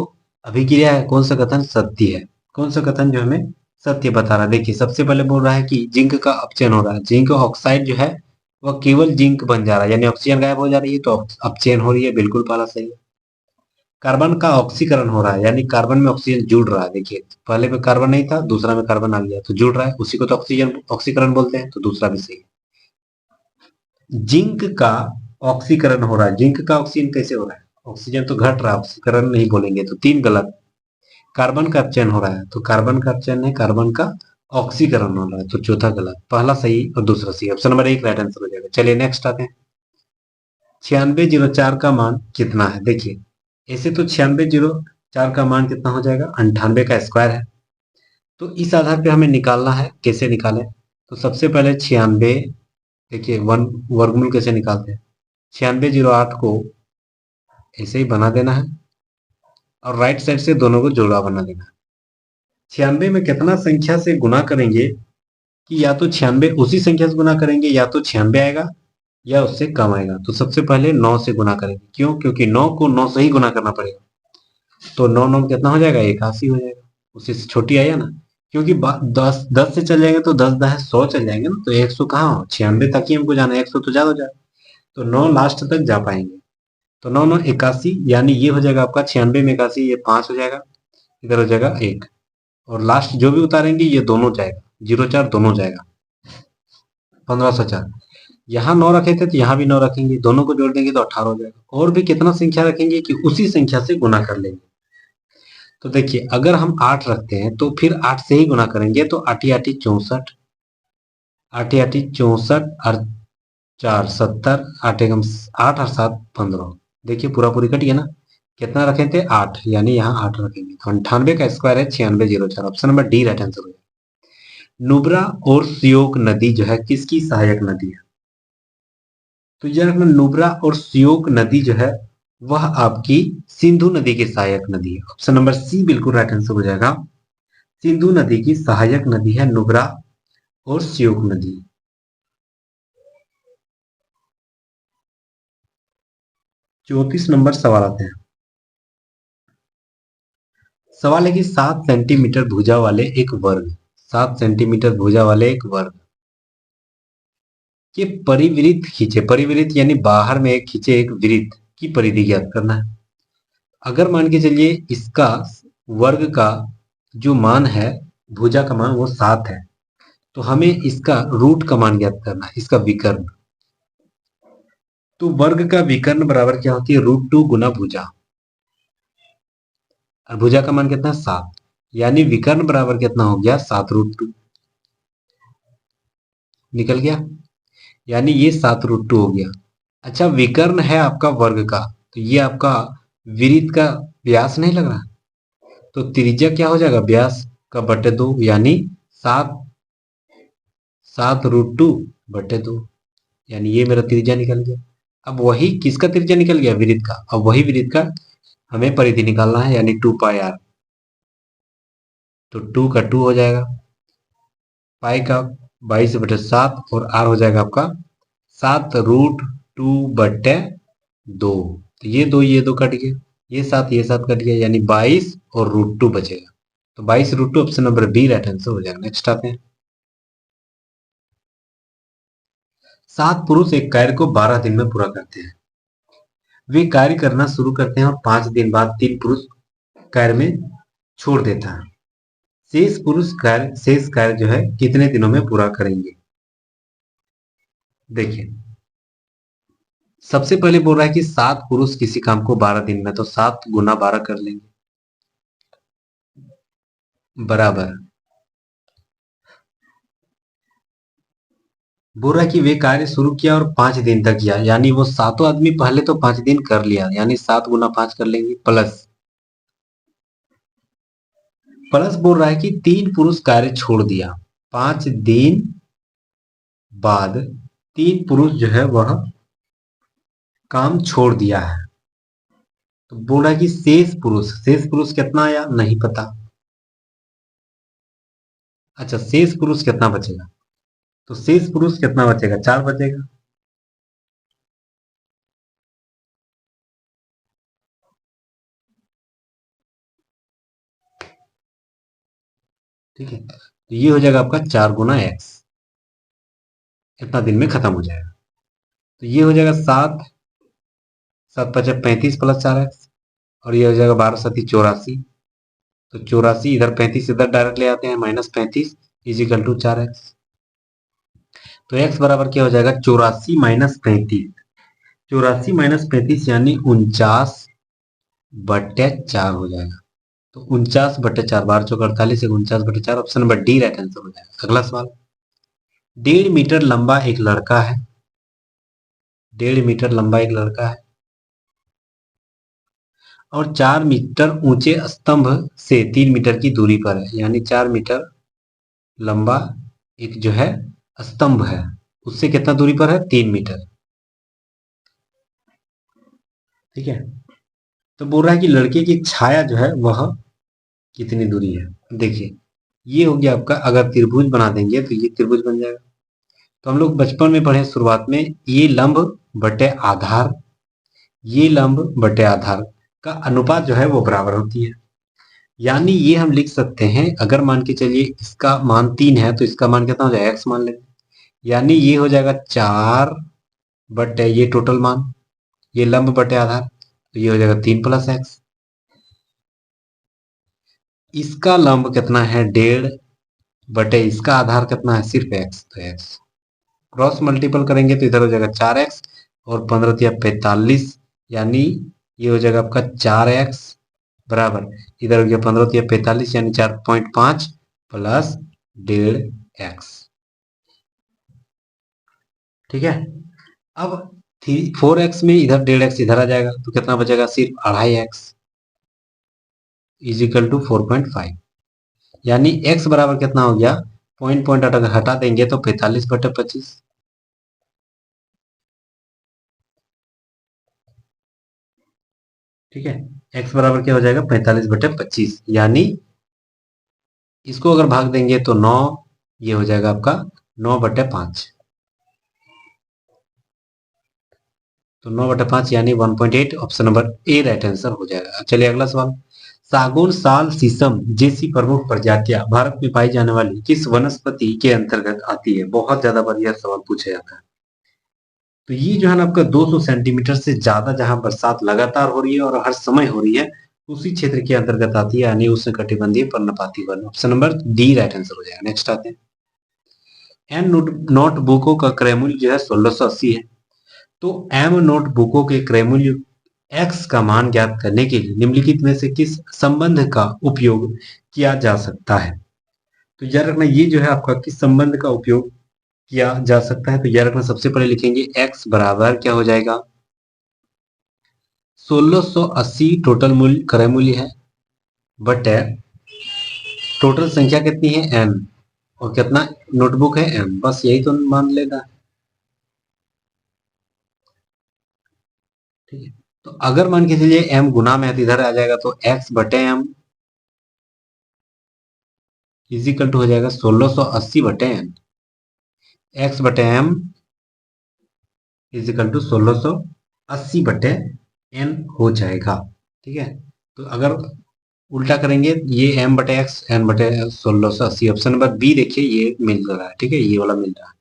अभिक्रिया है, कौन सा कथन सत्य है, कौन सा कथन जो हमें सत्य बता रहा है। देखिए सबसे पहले बोल रहा है कि जिंक का अपचयन हो रहा है, जिंक ऑक्साइड जो है वह केवल जिंक बन जा रहा है, यानी ऑक्सीजन गायब हो जा रही है तो अपचयन हो रही है, बिल्कुल पहला सही है। कार्बन का ऑक्सीकरण हो रहा है, यानी कार्बन में ऑक्सीजन जुड़ रहा है। देखिए पहले में कार्बन नहीं था, दूसरा में कार्बन आ गया तो जुड़ रहा है, उसी को तो ऑक्सीजन ऑक्सीकरण बोलते हैं, तो दूसरा भी सही है। जिंक का ऑक्सीकरण हो रहा है, जिंक का ऑक्सीजन कैसे हो रहा है, ऑक्सीजन तो घट रहा है, ऑक्सीकरण नहीं बोलेंगे, तो तीन गलत। कार्बन का अपचयन हो रहा है, तो कार्बन का अपचयन है, कार्बन का ऑक्सीकरण हो रहा है, तो चौथा गलत, पहला सही और दूसरा सही, ऑप्शन नंबर एक राइट आंसर हो जाएगा। चलिए नेक्स्ट आते हैं। 9604 का मान कितना है। देखिए ऐसे तो 9604 का मान कितना हो जाएगा, 98 का स्क्वायर है, तो इस आधार पे हमें निकालना है, कैसे निकालें। तो सबसे पहले 96, देखिए वन वर्गमूल कैसे निकालते हैं, 9608 को ऐसे ही बना देना है और राइट साइड से दोनों को जोड़ा बना देना है। 96 में कितना संख्या से गुना करेंगे कि या तो 96 उसी संख्या से गुना करेंगे, या तो 96 आएगा या उससे कम आएगा। तो सबसे पहले 9 से गुना करेंगे, क्यों, क्योंकि 9 को 9 से ही गुना करना पड़ेगा, तो 9 9 कितना हो जाएगा, 81 हो जाएगा, उसी से छोटी आया ना, क्योंकि 10 से चल जाएंगे तो 10 10 100 चल जाएंगे ना, तो 100 कहाँ हो, 96 तक ही हमको जाना है, 100 तो ज्यादा हो जाएगा, तो 9 लास्ट तक जा पाएंगे, तो 9 9 81, यानी ये हो जाएगा आपका 96 में 81, ये 5 हो जाएगा, इधर हो जाएगा 1, और लास्ट जो भी उतारेंगे ये दोनों जाएगा, 0 4 दोनों जाएगा, 1504। यहाँ 9 रखे थे तो यहाँ भी 9 रखेंगे, दोनों को जोड़ देंगे तो 18 हो जाएगा, और भी कितना संख्या रखेंगे कि उसी संख्या से गुना कर लेंगे। तो देखिए अगर हम 8 रखते हैं तो फिर 8 से ही गुना करेंगे, तो 8 8 64, 8 8 64 और 4 70, 8 एकम 8 और 7 15, देखिए पूरा पूरी कट गया ना। कितना रखे थे, 8, यानी यहाँ 8 रखेंगे, तो 98 का स्क्वायर है 9604, option number D right answer हो जाएगा। नुब्रा और सियोक नदी जो है किसकी सहायक नदी है। तो याद रखना नुब्रा और सियोक नदी जो है वह आपकी सिंधु नदी की सहायक नदी है, ऑप्शन नंबर सी बिल्कुल राइट आंसर हो जाएगा। सिंधु नदी की सहायक नदी है नुब्रा और सियोक नदी। 34 नंबर सवाल आते हैं। सवाल है कि 7 सेंटीमीटर भुजा वाले एक वर्ग, 7 सेंटीमीटर भुजा वाले एक वर्ग के परिवृत्त खींचे, परिवृत्त यानी बाहर में एक खींचे एक वृत्त की परिधि ज्ञात करना है। अगर मान के चलिए इसका वर्ग का जो मान है, भुजा का मान वो 7 है, तो हमें इसका रूट का मान ज्ञात करना है, इसका विकर्ण। तो वर्ग का विकर्ण बराबर क्या होती है, √2 गुना भुजा, और भुजा का मान कितना है 7, यानी विकर्ण बराबर कितना हो गया 7 √2, निकल गया, यानी ये 7 √2 हो गया। अच्छा विकर्ण है आपका वर्ग का, तो ये आपका वृत्त का व्यास नहीं लग रहा, तो त्रिज्या क्या हो जाएगा, व्यास का बटे 2, यानी 7 7 √2/2, यानी ये मेरा त्रिज्या निकल गया। अब वही किसका त्रिज्या निकल गया, वृत्त का, अब वही वृत्त का हमें परिधि निकालना है, यानी 2πr, तो 2 का 2 हो जाएगा, पाई का 22/7, और आर हो जाएगा आपका 7 √2/2, तो ये दो कट गए, ये 7 कट गया, यानी 22 और √2 बचेगा, तो 22 √2 option number B right answer हो जाएगा। नेक्स्ट आते हैं। 7 पुरुष एक कार्य को 12 दिन में पूरा करते हैं। वे कार्य करना शुरू करते हैं और 5 दिन बाद 3 पुरुष कार्य में छोड़ देता है। शेष कार्य जो है कितने दिनों में पूरा करेंगे। देखिए सबसे पहले बोल रहा है कि 7 पुरुष किसी काम को 12 दिन में, तो 7 गुना 12 कर लेंगे, बराबर बोल रहा है कि वे कार्य शुरू किया और 5 दिन तक किया, यानी वो सातों आदमी पहले तो 5 दिन कर लिया, यानी 7 गुना 5 कर लेंगे, प्लस बोल रहा है कि 3 पुरुष कार्य छोड़ दिया, 5 दिन बाद 3 पुरुष जो है वह काम छोड़ दिया है, तो बोल रहा है कि शेष पुरुष कितना आया नहीं पता। अच्छा शेष पुरुष कितना बचेगा, तो शेष पुरुष कितना बचेगा, 4 बचेगा, ठीक है, तो ये हो जाएगा आपका 4 गुना एक्स, इतना दिन में खत्म हो जाएगा। तो ये हो जाएगा 7, 7 पचे 35 प्लस 4x, और ये हो जाएगा 12 सती 84। तो 84 इधर 35 इधर डायरेक्ट ले आते हैं, -35 इजिकल टू 4x। तो x बराबर क्या हो जाएगा, 84 माइनस 35, 84 माइनस 35 यानी 49/4 हो जाएगा। तो 49/4, 12 चौक 48, 49/4, option number D right answer हो जाएगा। अगला सवाल, 1.5 मीटर लंबा एक लड़का है, 1.5 मीटर लंबा एक लड़का है और 4 मीटर ऊंचे स्तंभ से 3 मीटर की दूरी पर है, यानी 4 मीटर लंबा एक जो है स्तंभ है, उससे कितना दूरी पर है, 3 मीटर। ठीक है, तो बोल रहा है कि लड़के की छाया जो है वह कितनी दूरी है। देखिए, ये हो गया आपका, अगर त्रिभुज बना देंगे तो ये त्रिभुज बन जाएगा। तो हम लोग बचपन में पढ़े शुरुआत में, ये लंब बटे आधार, ये लंब बटे आधार का अनुपात जो है वो बराबर होती है। यानी ये हम लिख सकते हैं, अगर मान के चलिए इसका मान 3 है तो इसका मान कितना हो जाएगा, x मान लेंगे, यानी ये हो जाएगा 4 बटे ये टोटल मान, ये लंब बटे आधार, तो ये हो जाएगा 3 प्लस एक्स। इसका लंब कितना है, 1.5 बटे इसका आधार कितना है, सिर्फ x, तो x क्रॉस मल्टीपल करेंगे तो इधर हो जाएगा 4x और 15 45, यानी ये हो जाएगा आपका 4x बराबर, इधर हो गया 15 45 यानी 4.5 प्लस 1.5x। ठीक है, अब 4x में इधर 1.5x इधर आ जाएगा तो कितना बचेगा, सिर्फ 2.5x इजिकल टू 4.5, यानी x बराबर कितना हो गया, पॉइंट पॉइंट अगर हटा देंगे तो 45/25। ठीक है, x बराबर क्या हो जाएगा, 45/25, यानी इसको अगर भाग देंगे तो 9, ये हो जाएगा आपका 9/5, तो 9/5 यानी 1.8, option number A right answer हो जाएगा। चलिए अगला सवाल, सागौन, साल, शीशम जैसी प्रमुख प्रजातियां भारत में पाई जाने वाली किस वनस्पति के अंतर्गत आती है। बहुत ज्यादा बार यह सवाल पूछा जाता है। तो ये जो है ना आपका 200 सेंटीमीटर से ज्यादा जहां बरसात लगातार हो रही है और हर समय हो रही है, उसी क्षेत्र के अंतर्गत आती है, यानी उष्णकटिबंधीय पर्णपाती one, option number D right answer हो जाएगा। नेक्स्ट आते हैं, एम नोटबुकों का क्रय मूल्य जो है 1680 है। तो एम नोटबुकों के क्रय मूल्य एक्स का मान ज्ञात करने के लिए निम्नलिखित में से किस संबंध का उपयोग किया जा सकता है। तो याद रखना, ये जो है आपका किस संबंध का उपयोग किया जा सकता है। तो याद रखना, सबसे पहले लिखेंगे x बराबर क्या हो जाएगा, 1680 टोटल मूल्य क्रय मूल्य है, बटे टोटल संख्या कितनी है m, और कितना नोटबुक है m, बस यही तो मान लेगा। ठीक है, तो अगर मान के चलिए m गुना में है तो इधर आ जाएगा, तो x बटे m इजिकल टू हो जाएगा 1680/m, x बटे m इजिकल टू 1680/n हो जाएगा। ठीक है, तो अगर उल्टा करेंगे, ये m बटे एक्स n बटे 1680, ऑप्शन नंबर बी देखिए ये मिल रहा है। ठीक है, ये वाला मिल रहा है,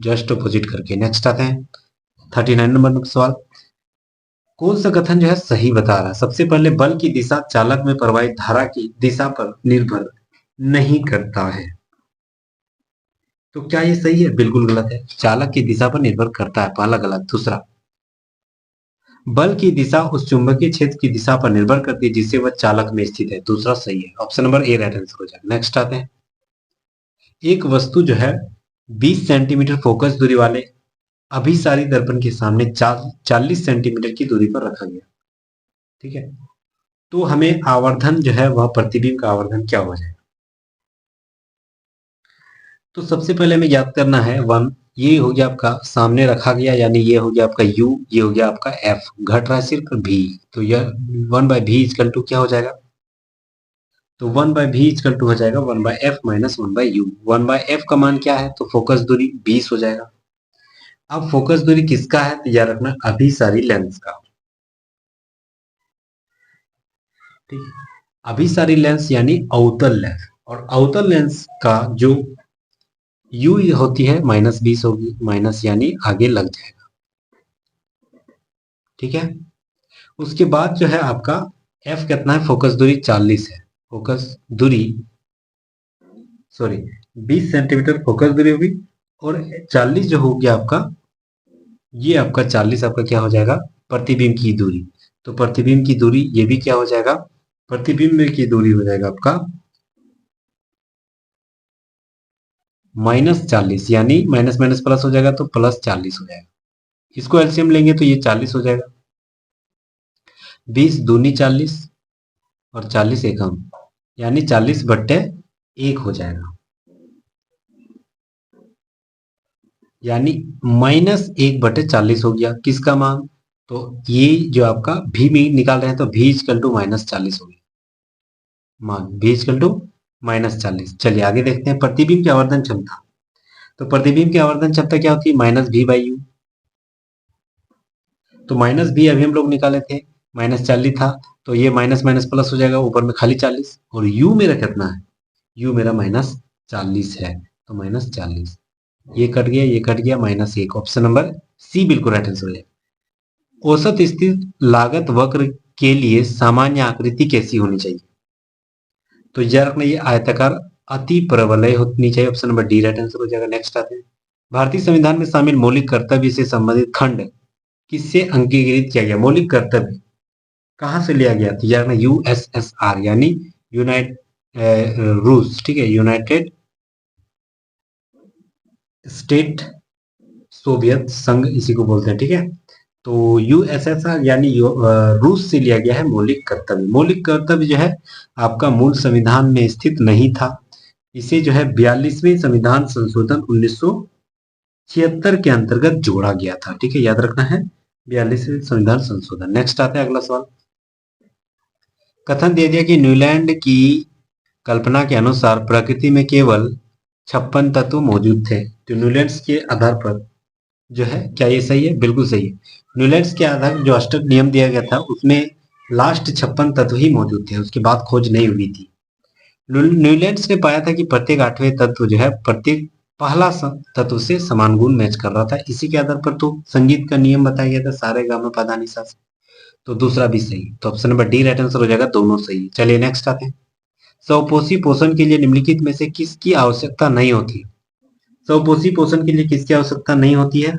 जस्ट अपोजिट करके। नेक्स्ट आते हैं 39 नंबर सवाल, कौन सा कथन जो है सही बता रहा है। सबसे पहले, बल की दिशा चालक में प्रवाहित धारा की दिशा पर निर्भर नहीं करता है। तो क्या ये सही है, बिल्कुल गलत है, चालक की दिशा पर निर्भर करता है, पहला गलत। दूसरा, बल की दिशा उस चुंबकीय क्षेत्र की दिशा पर निर्भर करती है जिससे वह चालक में स्थित है, दूसरा सही है, option number A right answer हो जाएगा। नेक्स्ट आते हैं, एक वस्तु जो है 20 सेंटीमीटर फोकस दूरी वाले अभिसारी दर्पण के सामने 40 सेंटीमीटर की दूरी पर रखा गया। ठीक है, तो हमें आवर्धन जो है वह प्रतिबिंब का आवर्धन क्या हो जाएगा। तो सबसे पहले हमें याद करना है, वन ये हो गया आपका सामने रखा गया, यानी ये हो गया आपका u, ये हो गया आपका f, घट रहा है सिर्फ v, तो यह 1/v इक्वल टू क्या हो जाएगा, तो 1/v इक्वल टू हो जाएगा 1/f माइनस 1/u। 1/f का मान क्या है, तो फोकस दूरी 20 हो जाएगा। अब फोकस दूरी किसका है, तो याद रखना अभिसारी लेंस का। ठीक है, अभिसारी लेंस यानी अवतल लेंस, और आउटर लेंस का जो यू होती है -20 होगी, माइनस यानी आगे लग जाएगा। ठीक है, उसके बाद जो है आपका एफ कितना है, फोकस दूरी 40 है, फोकस दूरी सॉरी 20 सेंटीमीटर फोकस दूरी होगी, और 40 जो हो गया आपका, ये आपका 40 आपका क्या हो जाएगा, प्रतिबिंब की दूरी। तो प्रतिबिंब की दूरी ये भी क्या हो जाएगा, प्रतिबिंब की दूरी हो जाएगा आपका -40, यानी माइनस माइनस प्लस हो जाएगा तो +40 हो जाएगा। इसको एलसीएम लेंगे तो ये 40 हो जाएगा, 20 दूनी 40 और 40 एकम, यानी 40/1 हो जाएगा, यानी -1/40 हो गया। किसका मान, तो ये जो आपका भी निकाल रहे हैं तो भी इक्वल टू -40 हो गया मान, भी इक्वल टू -40। चलिए आगे देखते हैं प्रतिबिंब की आवर्धन क्षमता। तो प्रतिबिंब की आवर्धन क्षमता क्या होती है, -v/u। तो -v अभी हम लोग निकाले थे, -40 था, तो ये माइनस माइनस प्लस हो जाएगा, ऊपर में खाली 40, और u मेरा कितना है, u मेरा -40 है, तो -40, ये कट गया, ये कट गया, -1। ऑप्शन नंबर सी बिल्कुल राइट आंसर है। औसत स्थिर लागत वक्र के लिए सामान्य आकृति कैसी होनी चाहिए, तो याद रखना ये आयताकार अति परवलय होनी चाहिए, option number D right answer हो जाएगा। नेक्स्ट आते हैं, भारतीय संविधान में शामिल मौलिक कर्तव्य से संबंधित खंड किससे अंगीकृत किया गया, मौलिक कर्तव्य कहाँ से लिया गया, तो याद रखना यूएसएसआर, यानी यूनाइट रूस, ठीक है, यूनाइटेड स्टेट सोवियत संघ इसी को बोलते हैं, ठीक है। तो यूएसएसआर यानी रूस से लिया गया है मौलिक कर्तव्य। मौलिक कर्तव्य जो है आपका मूल संविधान में स्थित नहीं था, इसे जो है 42वें संविधान संशोधन 1976 के अंतर्गत जोड़ा गया था, ठीक है, याद रखना है 42वें संविधान संशोधन। नेक्स्ट आता है अगला सवाल, कथन दे दिया कि न्यूलैंड की कल्पना के अनुसार प्रकृति में केवल 56 तत्व मौजूद थे। तो न्यूलैंड्स के आधार पर जो है, क्या ये सही है, बिल्कुल सही है। न्यूलैंड्स के आधार जो अष्टक नियम दिया गया था उसमें लास्ट 56 तत्व ही मौजूद थे, उसके बाद खोज नहीं हुई थी। न्यूलैंड्स ने पाया था कि प्रत्येक 8वें तत्व जो है प्रत्येक पहला तत्व से समान गुण मैच कर रहा था, इसी के आधार पर तो संगीत का नियम बताया गया था, सारे गा मा पा धा नि सा से। तो दूसरा भी सही, तो option number D right answer हो जाएगा, दोनों सही। चलिए नेक्स्ट आते हैं, स्वपोषी पोषण के लिए निम्नलिखित में से किसकी आवश्यकता नहीं होती। स्वपोषी पोषण के लिए किसकी आवश्यकता नहीं होती है,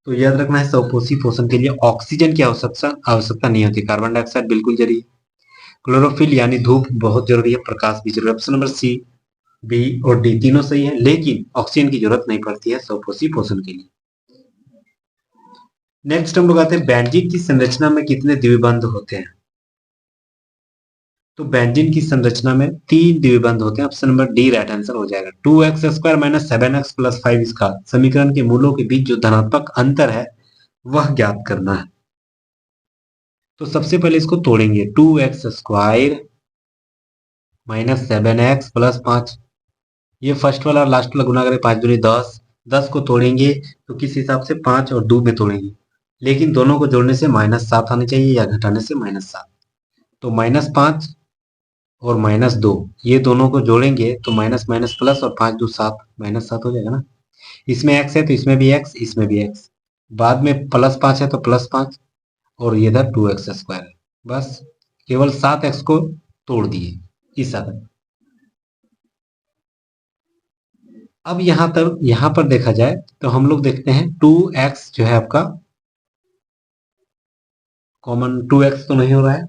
तो याद रखना है स्वपोषी पोषण के लिए ऑक्सीजन की आवश्यकता नहीं होती, कार्बन डाइऑक्साइड बिल्कुल जरूरी है, क्लोरोफिल यानी धूप बहुत जरूरी है, प्रकाश भी जरूरी है। ऑप्शन नंबर सी, बी और डी तीनों सही है, लेकिन ऑक्सीजन की जरूरत नहीं पड़ती है स्वपोषी पोषण के लिए। नेक्स्ट हम लोग आते हैं, बेंजीन की संरचना में कितने द्विबंध होते हैं। तो बेंजीन की संरचना में 3 द्विबंध होते हैं, option number D right answer हो जाएगा। 2x² - 7x + 5 इसका समीकरण के मूलों के बीच जो धनात्मक अंतर है वह ज्ञात करना है। तो सबसे पहले इसको तोड़ेंगे, 2x² - 7x + 5, ये फर्स्ट वाला और लास्ट वाला गुना करें, 5 दूनी 10, 10 को तोड़ेंगे तो किस हिसाब से 5 और 2 में तोड़ेंगे, लेकिन दोनों को जोड़ने से -7 आने चाहिए या घटाने से -7, तो -5 और -2 ये दोनों को जोड़ेंगे तो माइनस माइनस प्लस, और 5 2 7, -7 हो जाएगा ना। इसमें x है तो इसमें भी x, इसमें भी x, बाद में +5 है तो +5, और ये इधर 2x² है, बस केवल 7x को तोड़ दिए इस आदत। अब यहाँ पर देखा जाए तो हम लोग देखते हैं 2x जो है आपका कॉमन, 2x तो नहीं हो रहा है,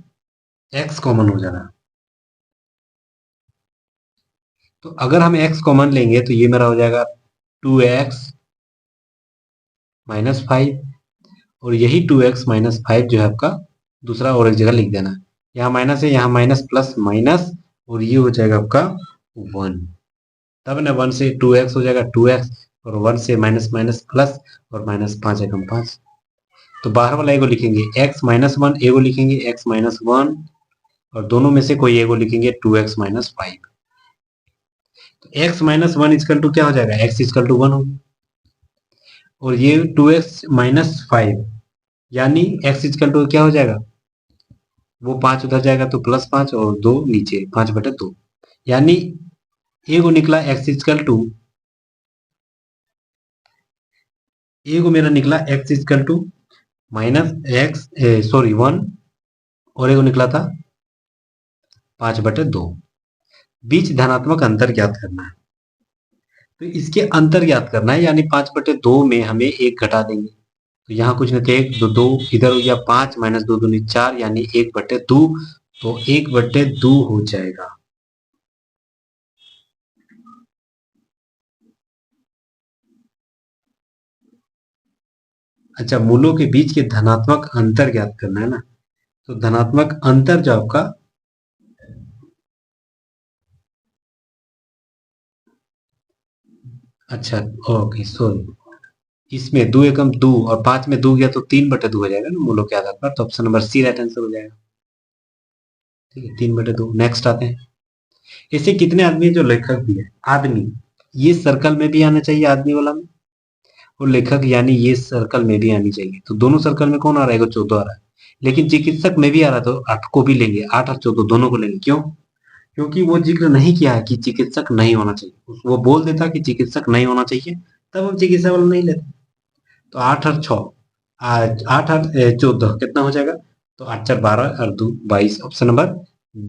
x कॉमन हो जा रहा है। तो अगर हम x कॉमन लेंगे तो ये मेरा हो जाएगा 2x - 5, और यही 2x - 5 जो है आपका दूसरा और एक जगह लिख देना, यहाँ माइनस है, यहाँ माइनस प्लस माइनस, और ये हो जाएगा आपका 1, तब ना 1 से 2x हो जाएगा 2x, और 1 से माइनस माइनस प्लस, और -5 एकम 5, तो बाहर वाला एगो लिखेंगे x - 1, एगो लिखेंगे x - 1, और दोनों में से कोई एगो लिखेंगे 2x - 5। तो x - 1 इक्वल टू क्या हो जाएगा, x इक्वल टू 1 होगा, और ये 2x - 5 यानी x इक्वल टू क्या हो जाएगा, वो 5 उधर जाएगा तो +5, और 2 नीचे, 5/2, यानी ए को निकला एक्स इजकल टू, ए को मेरा निकला x is equal to minus x, sorry 1, और ए को निकला था 5/2। बीच धनात्मक अंतर ज्ञात करना है, तो इसके अंतर ज्ञात करना है, यानी 5/2 में हमें एक घटा देंगे, तो यहाँ कुछ नहीं थे, एक दो, दो इधर हो गया 5 माइनस 2 दूनी 4, यानी 1/2, तो 1/2 हो जाएगा। अच्छा, मूलों के बीच के धनात्मक अंतर ज्ञात करना है ना, तो धनात्मक अंतर जो आपका, अच्छा ओके सॉरी, इसमें 2 एकम 2 और 5 में 2 गया तो 3/2 हो जाएगा ना मूलों के आधार पर, तो option number C right answer हो जाएगा। ठीक है, 3/2। नेक्स्ट आते हैं, ऐसे कितने आदमी है जो लेखक भी है? आदमी, ये सर्कल में भी आना चाहिए आदमी वाला में, और लेखक यानी ये सर्कल में भी आनी चाहिए, तो दोनों सर्कल में कौन आ रहा है? 14 आ रहा है, लेकिन चिकित्सक में भी आ रहा है, तो 8 को भी लेंगे, 8 और 14 दोनों को लेंगे। क्यों? क्योंकि वो जिक्र नहीं किया है कि चिकित्सक नहीं होना चाहिए, वो बोल देता कि चिकित्सक नहीं होना चाहिए, तब हम चिकित्सा वाला नहीं लेते। तो 8 और 6, 8 और 14 कितना हो जाएगा? तो 8 4 12 और 2 22, ऑप्शन नंबर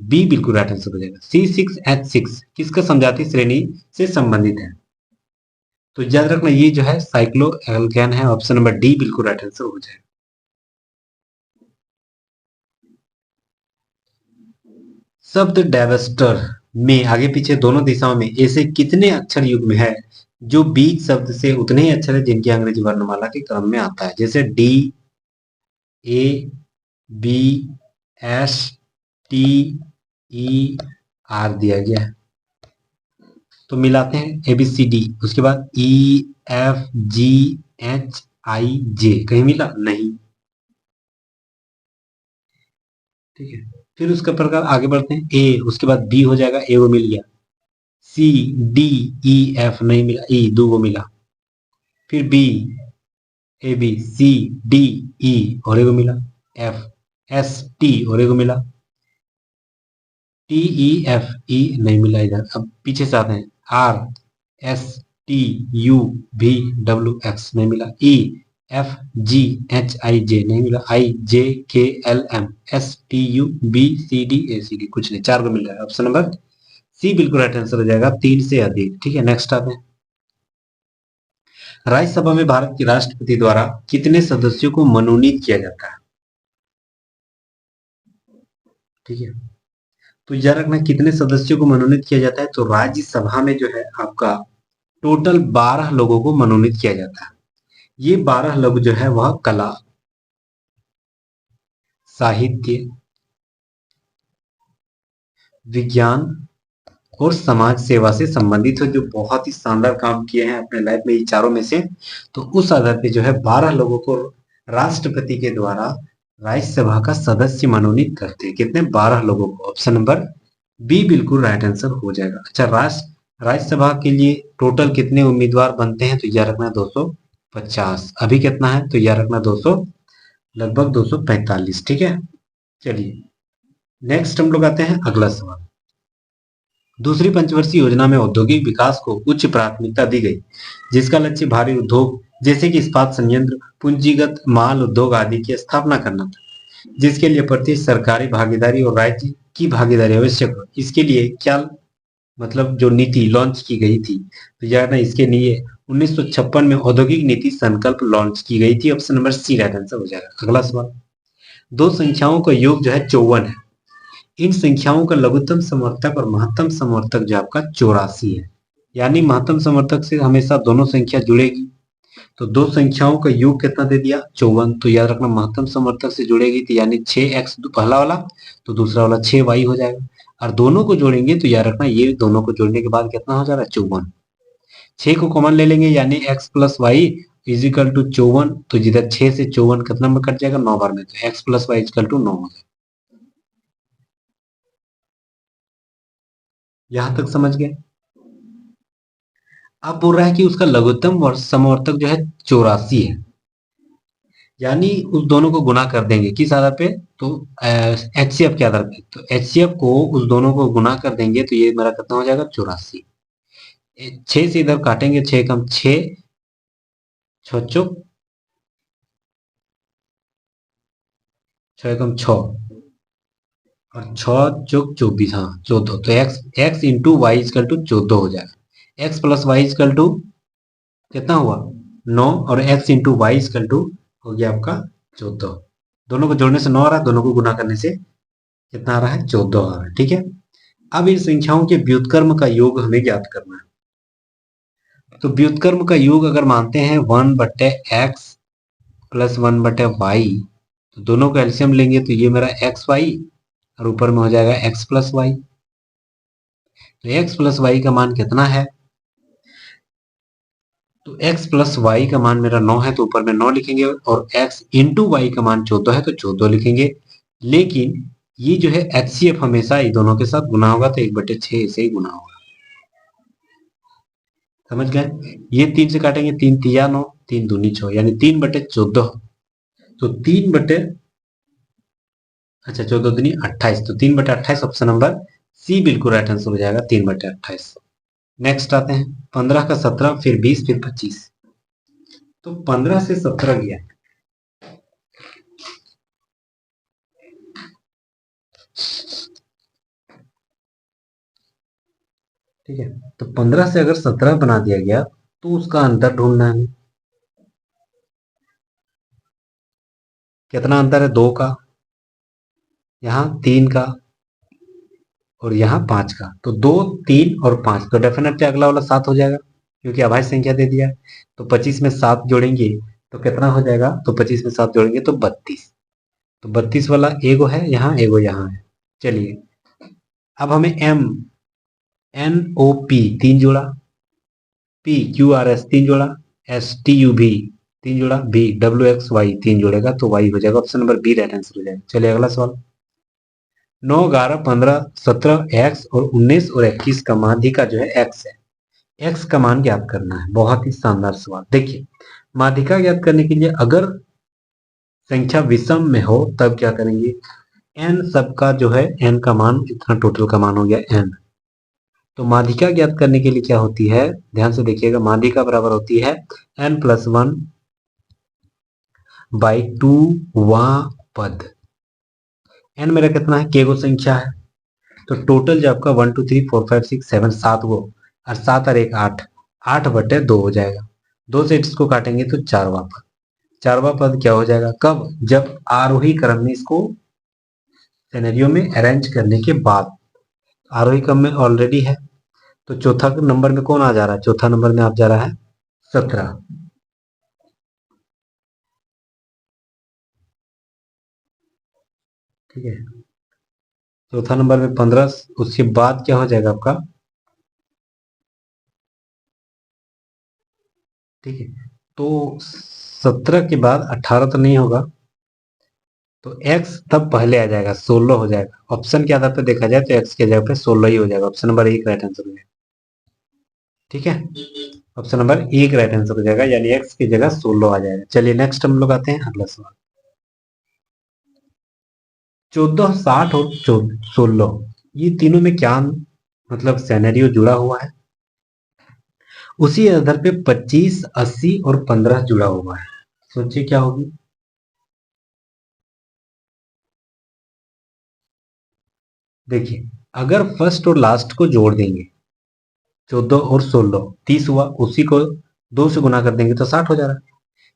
बी बिल्कुल राइट आंसर हो जाएगा। C6H6 किसका समजातीय श्रेणी से संबंधित है? तो याद रखना ये जो है साइक्लो एल्केन है, ऑप्शन नंबर डी बिल्कुल राइट आंसर हो जाएगा। शब्द डेवस्टर में आगे पीछे दोनों दिशाओं में ऐसे कितने अक्षर युग्म है जो बीज शब्द से उतने ही अक्षर है जिनकी अंग्रेजी वर्णमाला के क्रम में आता है? जैसे D, A, B, S, T, E, R दिया गया है, तो मिलाते हैं ए बी सी डी, उसके बाद ई, एफ, जी, एच, आई, जे, कहीं मिला नहीं। ठीक है, फिर उसका प्रकार आगे बढ़ते हैं, ए, उसके बाद बी हो जाएगा, ए को मिल गया, सी, डी, ई, एफ नहीं मिला, ई दो को मिला, फिर B, A B, C, D, E और ए को मिला, एफ, एस, टी और ए को मिला, टी, ई, एफ, ई नहीं मिला इधर। अब पीछे से आते हैं, आर, एस, टी, यू, भी, डब्ल्यू, एक्स नहीं मिला, ई, एफ, जी, एच, आई, जे नहीं मिला, I, J, K, L, M, S, T, U, B, C, D, A, C, D कुछ नहीं, 4 को मिल रहा है, ऑप्शन नंबर सी बिल्कुल राइट आंसर हो जाएगा, 3 से अधिक। ठीक है, नेक्स्ट आते हैं, राज्यसभा में भारत के राष्ट्रपति द्वारा कितने सदस्यों को मनोनीत किया जाता है? ठीक है, तो याद रखना कितने सदस्यों को मनोनीत किया जाता है, तो राज्यसभा में जो है आपका टोटल 12 लोगों को मनोनीत किया जाता है। ये 12 लोग जो है वह कला, साहित्य, विज्ञान और समाज सेवा से संबंधित हो, जो बहुत ही शानदार काम किए हैं अपने लाइफ में ये चारों में से, तो उस आधार पे जो है 12 लोगों को राष्ट्रपति के द्वारा राज्यसभा का सदस्य मनोनीत करते हैं। कितने? 12 लोगों को, ऑप्शन नंबर बी बिल्कुल राइट आंसर हो जाएगा। अच्छा, राज्यसभा के लिए टोटल कितने उम्मीदवार बनते हैं? तो यह रखना 250। अभी कितना है? तो यह रखना 200, लगभग 245। ठीक है, चलिए नेक्स्ट हम लोग आते हैं अगला सवाल। दूसरी पंचवर्षीय योजना में औद्योगिक विकास को उच्च प्राथमिकता दी गई, जिसका लक्ष्य भारी उद्योग जैसे कि इस्पात संयंत्र, पूंजीगत माल उद्योग आदि की स्थापना करना था, जिसके लिए प्रत्येक सरकारी भागीदारी और राज्य की भागीदारी आवश्यक हो। इसके लिए क्या मतलब जो नीति लॉन्च की गई थी, तो यार ना इसके लिए 1956 में औद्योगिक नीति संकल्प लॉन्च की गई थी, option number C right answer हो जाएगा। अगला सवाल, दो संख्याओं का योग जो है 54 है, इन संख्याओं का लघुत्तम समवर्तक और महत्तम समवर्तक जो आपका 84 है, यानी महत्तम समवर्तक से हमेशा दोनों संख्या जुड़ेगी, तो दो संख्याओं का योग कितना दे दिया? 54, तो याद रखना महत्तम समवर्तक से जुड़ेगी तो यानी 6x पहला वाला, तो दूसरा वाला 6y हो जाएगा, और दोनों को जोड़ेंगे तो याद रखना ये दोनों को जोड़ने के बाद कितना हो जा रहा है? 54। 6 को कॉमन ले लेंगे यानी x plus Y is equal to 54, तो जिधर 6 से 54 कितना नंबर कट जाएगा? 9 बार में, तो x plus Y is equal to 9 हो जाएगा। यहां तक समझ गए? अब बोल रहा है कि उसका लघुत्तम समवर्तक जो है 84 है, यानी उस दोनों को गुना कर देंगे किस आधार पे? तो एचसीएफ के आधार पे, तो एचसीएफ को उस दोनों को गुना कर देंगे तो ये मेरा कितना हो जाएगा? 84। 6 से इधर काटेंगे, 6 कम 6, 6 चौक 6 कम 6 और 6 चौक 24, हाँ 14। तो x into Y is equal to 14 हो जाएगा। x plus Y is equal to कितना हुआ 9 और x into Y is equal to हो गया आपका 14। दोनों को जोड़ने से 9 आ रहा है, दोनों को गुना करने से कितना आ रहा है 14 आ रहा है। ठीक है, अब इन संख्याओं के व्युत्क्रम का योग हमें ज्ञात करना है। तो व्युत्क्रम का योग अगर मानते हैं 1/x प्लस 1/y, तो दोनों का एलसीएम लेंगे तो ये मेरा एक्स वाई और ऊपर में हो जाएगा x प्लस वाई। तो x प्लस वाई का मान कितना है, तो x प्लस वाई का मान मेरा 9 है, तो ऊपर में 9 लिखेंगे और x इंटू वाई का मान 14 है तो 14 लिखेंगे। लेकिन ये जो है HCF हमेशा ये दोनों के साथ गुना होगा, तो 1/6 से ही गुना होगा। समझ गए, ये 3 से काटेंगे, 3 तिया 9, 3 दूनी 6, यानी 3/14। तो 14 दूनी 28, तो 3/28 ऑप्शन नंबर सी बिल्कुल राइट आंसर हो जाएगा, 3/28। नेक्स्ट आते हैं 15 का 17, फिर 20, फिर 25। तो 15 से 17 गया, ठीक है। तो 15 से अगर 17 बना दिया गया तो उसका अंतर ढूंढना है। कितना अंतर है, 2 का, यहाँ 3 का और यहाँ 5 का। तो 2, 3 और 5, तो डेफिनेटली अगला वाला 7 हो जाएगा क्योंकि अभाज्य संख्या दे दिया है। तो 25 में 7 जोड़ेंगे तो कितना हो जाएगा, तो 25 में 7 जोड़ेंगे तो 32। तो 32 वाला एगो है यहाँ, एगो यहाँ है। चलिए अब हमें MNOP 3 जोड़ा, PQRS 3 जोड़ा, STUV 3 जोड़ा, VWXY 3 जोड़ेगा तो y हो जाएगा, option number B right answer हो जाएगा। चलिए अगला सवाल, 9, 11, 15, 17 x और 19 और 21 का माध्यिका जो है x है। x का मान ज्ञात करना है। बहुत ही शानदार सवाल। देखिए माध्यिका ज्ञात करने के लिए अगर संख्या विषम में हो तब क्या करेंगे, n सबका जो है n का मान, इतना टोटल का मान हो गया n। तो माध्यिका ज्ञात करने के लिए क्या होती है, ध्यान से देखिएगा, माध्यिका बराबर होती है n+1/2वां पद। n मेरा कितना है, k गो संख्या है, तो टोटल जो आपका 1 2 3 4 5 6 7 7 गो, और 7 और 1 8, 8/2 हो जाएगा। 2 से इसको काटेंगे तो 4वां पद। 4वां पद क्या हो जाएगा, कब, जब आरोही क्रम में इसको सिनेरियो में अरेंज करने के बाद। आरोही क्रम में ऑलरेडी है, तो चौथा नंबर में कौन आ जा रहा है, चौथा नंबर में आप जा रहा है 17। ठीक है, चौथा नंबर में 15, उसके बाद क्या हो जाएगा आपका, ठीक है। तो 17 के बाद 18 तो नहीं होगा, तो x तब पहले आ जाएगा, 16 हो जाएगा। ऑप्शन के आधार पर देखा जाए तो x के जगह पे 16 ही हो जाएगा, ऑप्शन नंबर 1 राइट आंसर हो जाएगा। ठीक है, ऑप्शन नंबर 1 राइट आंसर हो जाएगा, यानी x की जगह 16 आ जाएगा। चलिए नेक्स्ट हम लोग आते हैं अगला सवाल, 14, 60 और 16, ये तीनों में क्या मतलब सिनेरियो जुड़ा हुआ है, उसी आधार पे 25, 80 और 15 जुड़ा हुआ है। सोचिए क्या होगी, देखिए अगर फर्स्ट और लास्ट को जोड़ देंगे, 14 और 16 30 हुआ, उसी को 2 से गुना कर देंगे तो 60 हो जा रहा है।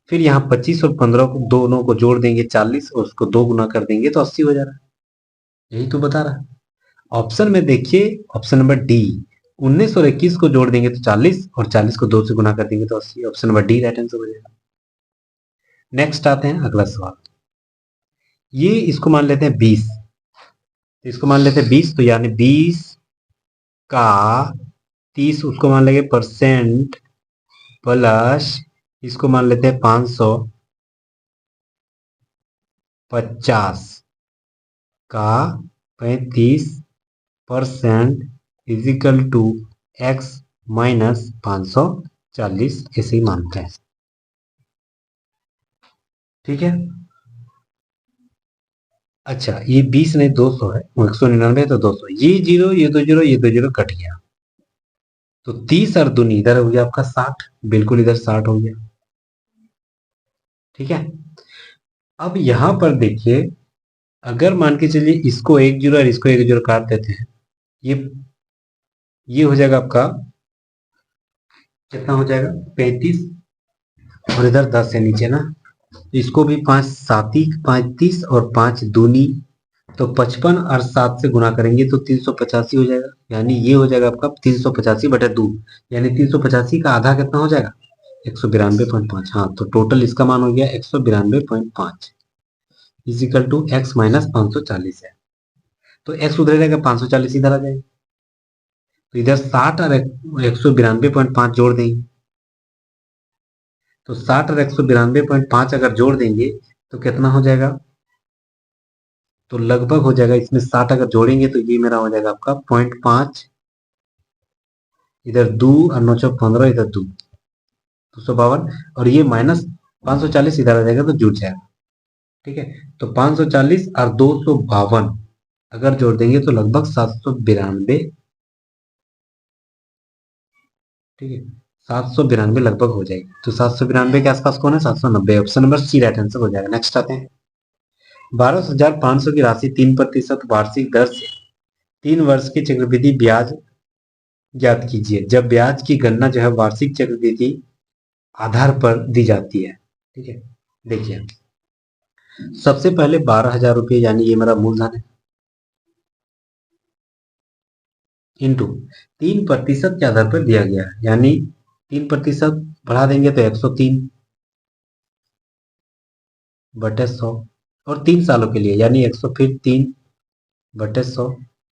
फिर यहाँ 25 और 15 को दोनों को जोड़ देंगे 40 और उसको 2 गुना कर देंगे तो 80 हो जा रहा है। यही तो बता रहा है। ऑप्शन में देखिए, ऑप्शन नंबर डी, 19 और 21 को जोड़ देंगे तो 40 और 40 को 2 से गुना कर देंगे तो 80। Option number D right answer हो जाएगा। नेक्स्ट आते हैं अगला सवाल, ये इसको मान लेते हैं 20, तो इसको मान लेते हैं 20, तो यानी 20 का 30 उसको मान लेंगे परसेंट, प्लस इसको मान लेते हैं 550 का 35% इजिकल टू x माइनस 540, ऐसे ही मानते हैं। ठीक है, अच्छा ये 20 नहीं 200 है, 199 तो 200, ये जीरो ये दो जीरो ये दो जीरो कट गया, तो 30 और दूनी इधर हो गया आपका 60, बिल्कुल इधर 60 हो गया। ठीक है, अब यहां पर देखिए, अगर मान के चलिए इसको 1 जीरो और इसको 1 जीरो काट देते हैं, ये ये हो जाएगा आपका, कितना हो जाएगा 35, और इधर 10 है नीचे ना, तो इसको भी 5 साती 35 और 5 दूनी, तो 55 और 7 से गुना करेंगे तो 385 हो जाएगा, यानी ये हो जाएगा आपका 385/2, यानी 385 का आधा कितना हो जाएगा 192.5। हाँ, तो टोटल इसका मान हो गया 192.5 इजिकल टू एक्स माइनस 540 है। तो एक्स उधर रहेगा, 540 इधर आ जाएगा, तो इधर 60 और 192.5 जोड़ देंगे, तो 60 और 192.5 अगर जोड़ देंगे तो कितना हो जाएगा, तो लगभग हो जाएगा, इसमें 60 अगर जोड़ेंगे तो ये मेरा हो जाएगा आपका 0.5, इधर 2 और 915, इधर 252, और ये माइनस 540 इधर आ जाएगा तो जुड़ जाएगा। ठीक है, तो 540 और 252 अगर जोड़ देंगे तो लगभग 792। ठीक है, 792 लगभग हो जाएगी, तो 792 के आसपास कौन है, 790, option number C right answer हो जाएगा। नेक्स्ट आते हैं, 12,500 की राशि 3% वार्षिक दर से 3 वर्ष की चक्रवृद्धि ब्याज ज्ञात कीजिए। जब ब्याज की गणना जो है वार्षिक चक्रवृद्धि आधार पर दी जाती है। ठीक है, देखिए सबसे पहले 12,000 रुपये, यानी ये मेरा मूलधन है, इंटू 3% के आधार पर दिया गया है, यानी 3% बढ़ा देंगे तो 103/100, और 3 सालों के लिए यानी 100, फिर 3/100,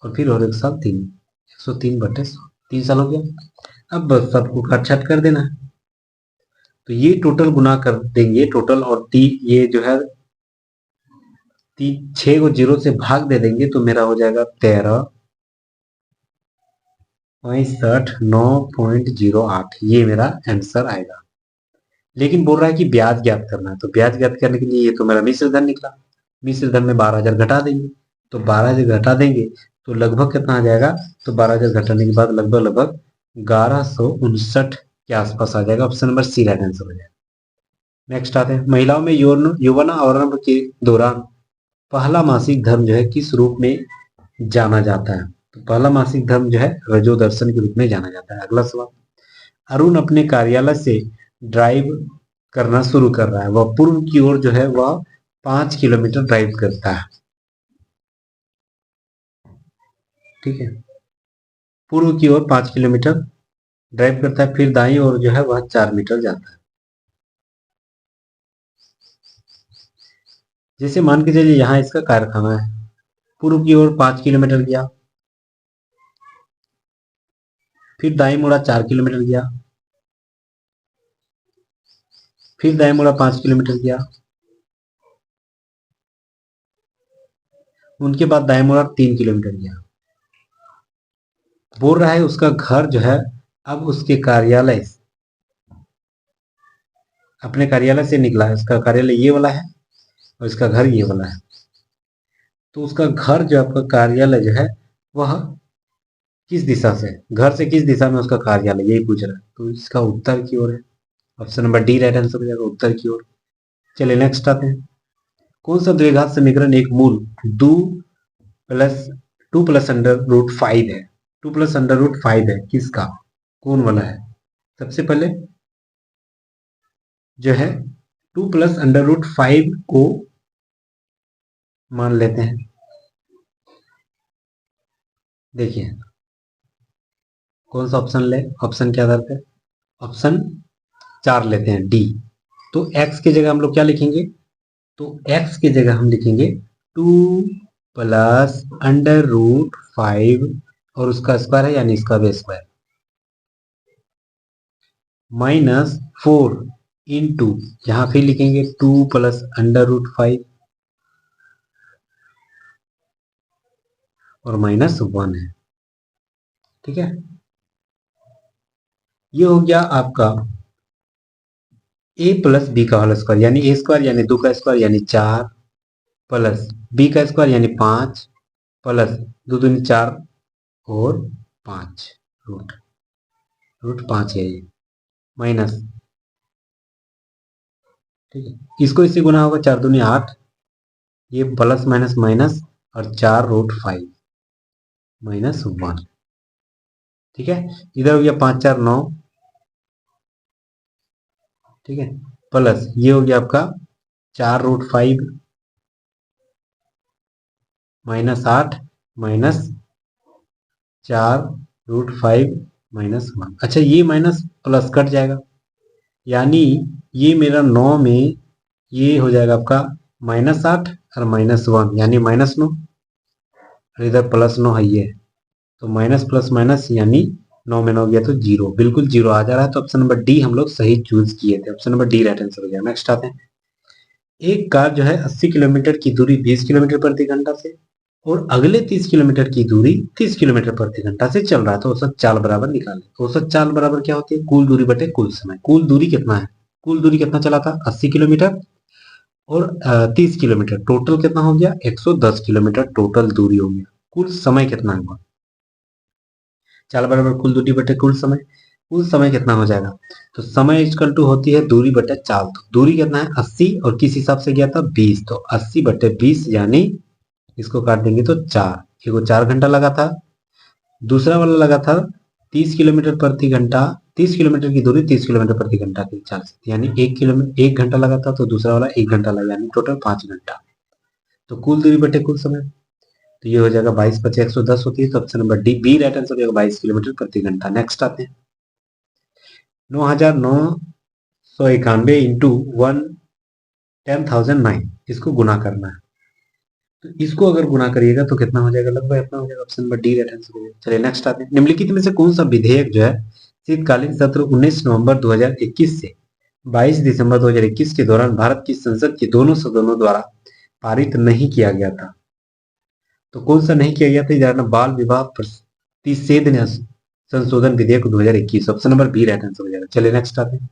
और फिर और एक साल 103/100, 3 साल हो गया। अब बस सबको काट छाट कर देना है, तो ये टोटल गुना कर देंगे टोटल, और ये जो है 6 को 0 से भाग दे देंगे तो मेरा हो जाएगा 13.65 ये मेरा आंसर आएगा। लेकिन बोल रहा है कि ब्याज ज्ञात करना है, तो ब्याज ज्ञात करने के लिए ये तो मेरा मिश्र धन निकला, मिश्र धन में 12,000 घटा देंगे, तो 12,000 घटा देंगे तो लगभग कितना आ जाएगा, तो 12,000 घटाने के बाद लगभग लगभग 1159 के आसपास आ जाएगा, option number C right answer हो जाएगा। नेक्स्ट आते हैं, महिलाओं में यौन यौवन आरंभ के दौरान पहला मासिक धर्म जो है किस रूप में जाना जाता है, तो पहला मासिक धर्म जो है रजो दर्शन के रूप में जाना जाता है। अगला सवाल, अरुण अपने कार्यालय से ड्राइव करना शुरू कर रहा है, वह पूर्व की ओर जो है वह 5 किलोमीटर ड्राइव करता है। ठीक है, पूर्व की ओर 5 किलोमीटर ड्राइव करता है, फिर दाई ओर जो है वह 4 मीटर जाता है। जैसे मान के चलिए यहाँ इसका कारखाना है, पूर्व की ओर 5 किलोमीटर गया, फिर दाई मुड़ा 4 किलोमीटर गया, फिर दाई मुड़ा 5 किलोमीटर गया, उनके बाद दाई मुड़ा 3 किलोमीटर गया। बोल रहा है उसका घर जो है अब उसके कार्यालय, अपने कार्यालय से निकला है, उसका कार्यालय ये वाला है और इसका घर ये वाला है, तो उसका घर जो आपका कार्यालय जो है वह किस दिशा से, घर से किस दिशा में उसका कार्यालय, यही पूछ रहा है, तो इसका उत्तर की ओर है, option number D right answer हो जाएगा, उत्तर की ओर। चलिए नेक्स्ट आते हैं, कौन सा द्विघात समीकरण एक मूल प्लस 2 + √5 है, 2 + √5 है, किसका, कौन वाला है। सबसे पहले जो है 2 + √5 को मान लेते हैं, देखिए कौन सा ऑप्शन ले, ऑप्शन के आधार पर ऑप्शन 4 लेते हैं, डी। तो x की जगह हम लोग क्या लिखेंगे, तो x की जगह हम लिखेंगे 2 + √5 और उसका स्क्वायर है यानी इसका भी स्क्वायर, -4 इंटू, यहां फिर लिखेंगे 2 + √5 और -1 है। ठीक है, ये हो गया आपका a + b का होल स्क्वायर, यानी a स्क्वायर यानी 2 का स्क्वायर यानी 4, प्लस b का स्क्वायर यानी 5, प्लस 2 दूनी 4 और 5 रूट। √5 है ये, माइनस, ठीक है। इसको इससे गुना होगा, 4 दूनी 8, ये प्लस माइनस माइनस, और 4√5 -1, ठीक है। इधर हो गया 5 4 9, ठीक है, प्लस ये हो गया आपका 4√5 -8 माइनस 4√5 -1। अच्छा, ये माइनस प्लस कट जाएगा, यानी ये मेरा 9 में ये हो जाएगा आपका -8 और -1, यानी -9, और इधर +9 है ये, तो माइनस प्लस माइनस यानी 9 में 9 गया तो 0, बिल्कुल 0 आ जा रहा है। तो ऑप्शन नंबर डी हम लोग सही चूज किए थे, option number D right answer हो गया। नेक्स्ट आते हैं, एक कार जो है 80 किलोमीटर की दूरी 20 किलोमीटर प्रति घंटा से और अगले 30 किलोमीटर की दूरी 30 किलोमीटर प्रति घंटा से चल रहा है, तो औसत चाल बराबर निकालें। औसत चाल बराबर क्या होती है? कुल दूरी बटे कुल समय। कुल दूरी कितना है? कुल दूरी कितना चला था? 80 किलोमीटर, और 30 किलोमीटर, टोटल कितना हो गया? 110 किलोमीटर टोटल दूरी हो गया। कुल समय कितना हुआ? चाल बराबर कुल दूरी बटे कुल समय। कुल समय कितना हो जाएगा? तो समय इक्वल टू होती है दूरी बटे चाल। तो दूरी कितना है? 80, और किस हिसाब से गया था? 20, तो 80 बटे 20, यानी इसको काट देंगे तो 4, एगो 4 घंटा लगा था, दूसरा वाला लगा था 30 किलोमीटर प्रति घंटा, 30 किलोमीटर की दूरी 30 किलोमीटर प्रति घंटा की चाल से, यानी 1 घंटा लगा था, तो दूसरा वाला 1 घंटा लगा, यानी टोटल 5 घंटा। तो कुल दूरी बटे कुल समय, तो ये हो जाएगा 22 × 110 होती है, तो option number D B right answer हो जाएगा, 22 किलोमीटर प्रति घंटा। नेक्स्ट आते हैं, 9,991 इंटू 10,009, इसको गुना करना है। तो इसको अगर गुना करिएगा तो कितना हो जाएगा? लगभग इतना हो जाएगा, option number D right answer हो जाएगा। चलिए नेक्स्ट आते हैं, निम्नलिखित में से कौन सा विधेयक जो है शीतकालीन सत्र 19 नवंबर 2021 से 22 दिसंबर 2021 के दौरान भारत की संसद के दोनों सदनों द्वारा पारित नहीं किया गया था? तो कौन सा नहीं किया गया था? इधर बाल विवाह प्रतिषेध संशोधन विधेयक 2021, option number B right answer हो जाएगा। चलिए नेक्स्ट आते हैं,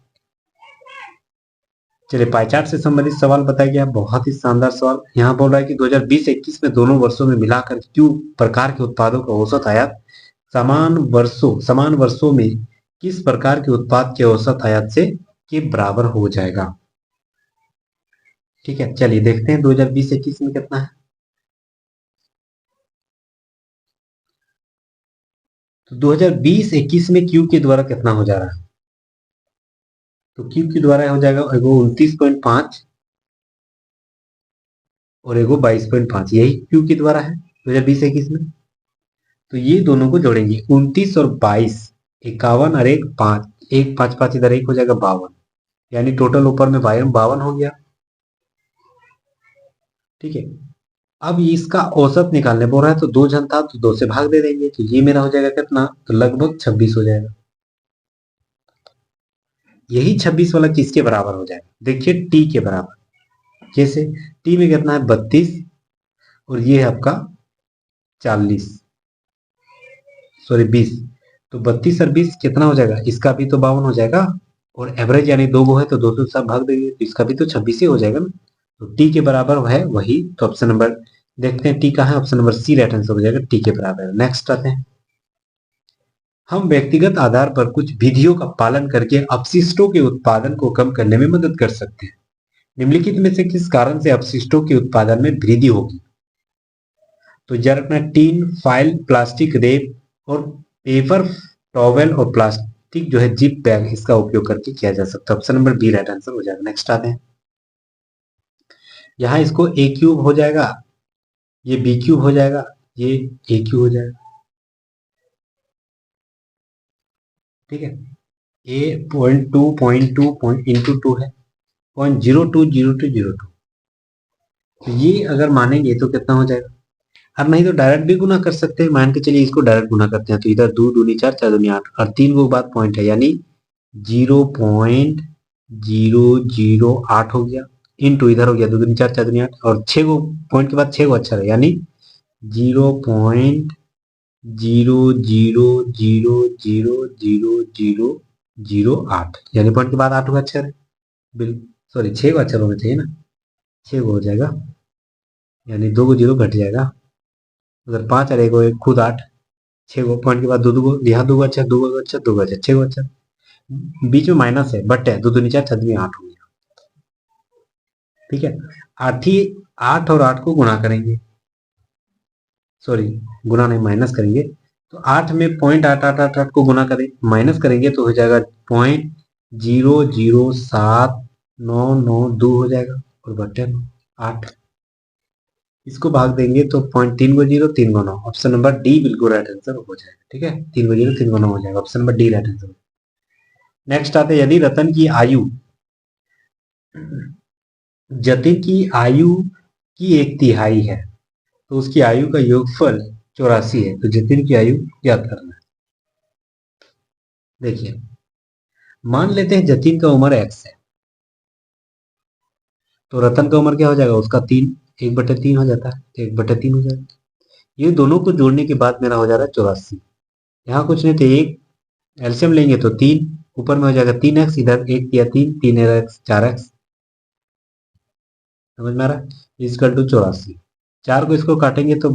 चलिए पाई चार्ट से संबंधित सवाल बताया गया, बहुत ही शानदार सवाल। यहाँ बोल रहा है कि 2020-21 में दोनों वर्षों में मिलाकर क्यू प्रकार के उत्पादों का औसत आयात समान वर्षों में किस प्रकार के उत्पाद के औसत आयात से के बराबर हो जाएगा? ठीक है, चलिए देखते हैं 2020-21 में कितना है। तो 2020-21 में क्यू के द्वारा कितना हो जा रहा है? तो क्यू के द्वारा हो जाएगा एगो 29.5 और एगो 22.5, यही क्यू के द्वारा है 2020-21 में। तो ये दोनों को जोड़ेंगे, 29 और 22, 51 और 1 5, 1 5 5 इधर 1 हो जाएगा 52, यानी टोटल ऊपर में 52 हो गया। ठीक है, अब इसका औसत निकालने बोल रहा है, तो 2 जन था तो 2 से भाग दे देंगे, तो ये मेरा हो जाएगा कितना? तो लगभग 26 हो जाएगा। यही 26 वाला किसके बराबर हो जाएगा? देखिए टी के बराबर। जैसे टी में कितना है? 32, और ये है आपका 40, सॉरी 20, तो 32 और 20 कितना हो जाएगा? इसका भी तो 52 हो जाएगा, और एवरेज यानी 2 गो है तो 2 से सब भाग देंगे, तो इसका भी तो 26 ही हो जाएगा ना। तो टी के बराबर है वही, तो ऑप्शन नंबर देखते हैं टी का है, option number C right answer हो जाएगा, टी के बराबर। नेक्स्ट आते हैं, हम व्यक्तिगत आधार पर कुछ विधियों का पालन करके अपशिष्टों के उत्पादन को कम करने में मदद कर सकते हैं। निम्नलिखित में से किस कारण से अपशिष्टों के उत्पादन में वृद्धि होगी? तो याद रखना, टीन, फाइल, प्लास्टिक रेप और पेपर टॉवेल और प्लास्टिक जो है जिप बैग, इसका उपयोग करके किया जा सकता है। Option number B right answer हो जाएगा। नेक्स्ट आते हैं, यहाँ इसको ए क्यूब हो जाएगा, ये बी क्यूब हो जाएगा, ये ए क्यूब हो जाएगा। ठीक है, ए 0.2 इंटू 2 है 0.020202, तो ये अगर मानेंगे तो कितना हो जाएगा? और नहीं तो डायरेक्ट भी गुना कर सकते हैं, मान के चलिए इसको डायरेक्ट गुना करते हैं, तो इधर 2 दूनी 4, 4 दूनी 8, और 3 को बाद पॉइंट है, यानी 0.008 हो गया, इनटू इधर हो गया 2 दूनी 4, 4 दूनी 8, और 6 को पॉइंट के बाद 6 को अक्षर है, यानी 0.0000008, यानी पॉइंट के बाद 8 का अक्षर है, बिल्कुल सॉरी 6 का अक्षर होना चाहिए ना, 6 को हो जाएगा, यानी 2 को 0 घट जाएगा, उधर 5 और 1 खुद 8, 6 गो पॉइंट के बाद दो दो यहाँ दो अच्छा, दो अच्छा, दो अच्छा, 6 गो अच्छा, बीच में माइनस है बट है, दो दूनी 4, 6 दूनी 8 हो गया। ठीक है, आठ ही 8 और 8 को गुणा करेंगे, सॉरी गुणा नहीं माइनस करेंगे, तो 8 में पॉइंट 8 को गुणा करें माइनस करेंगे तो हो जाएगा 0.00799 हो जाएगा और बटे 8, इसको भाग देंगे तो 0.3 को 0 3 को 9, ऑप्शन नंबर डी बिल्कुल राइट आंसर हो जाएगा। ठीक है, 3 को 0 3 को 9 हो जाएगा, option number D right answer. Next आते हैं, यदि रतन की आयु जतिन की आयु की 1/3 है तो उसकी आयु का योगफल 84 है, तो जतिन की आयु ज्ञात करना है। देखिए, मान लेते हैं जतिन का उम्र x है, तो रतन का उम्र क्या हो जाएगा, उसका 3, 1/3 हो जाता है, 1/3 हो जाएगा। ये दोनों को जोड़ने के बाद मेरा हो जा रहा है 84। यहाँ कुछ नहीं, तो एक एल्सियम लेंगे तो 3, ऊपर में हो जाएगा 3x, इधर 1 किया 3, 3x 4x, समझ में आ रहा है, इजकल टू 84। 4 को इसको काटेंगे तो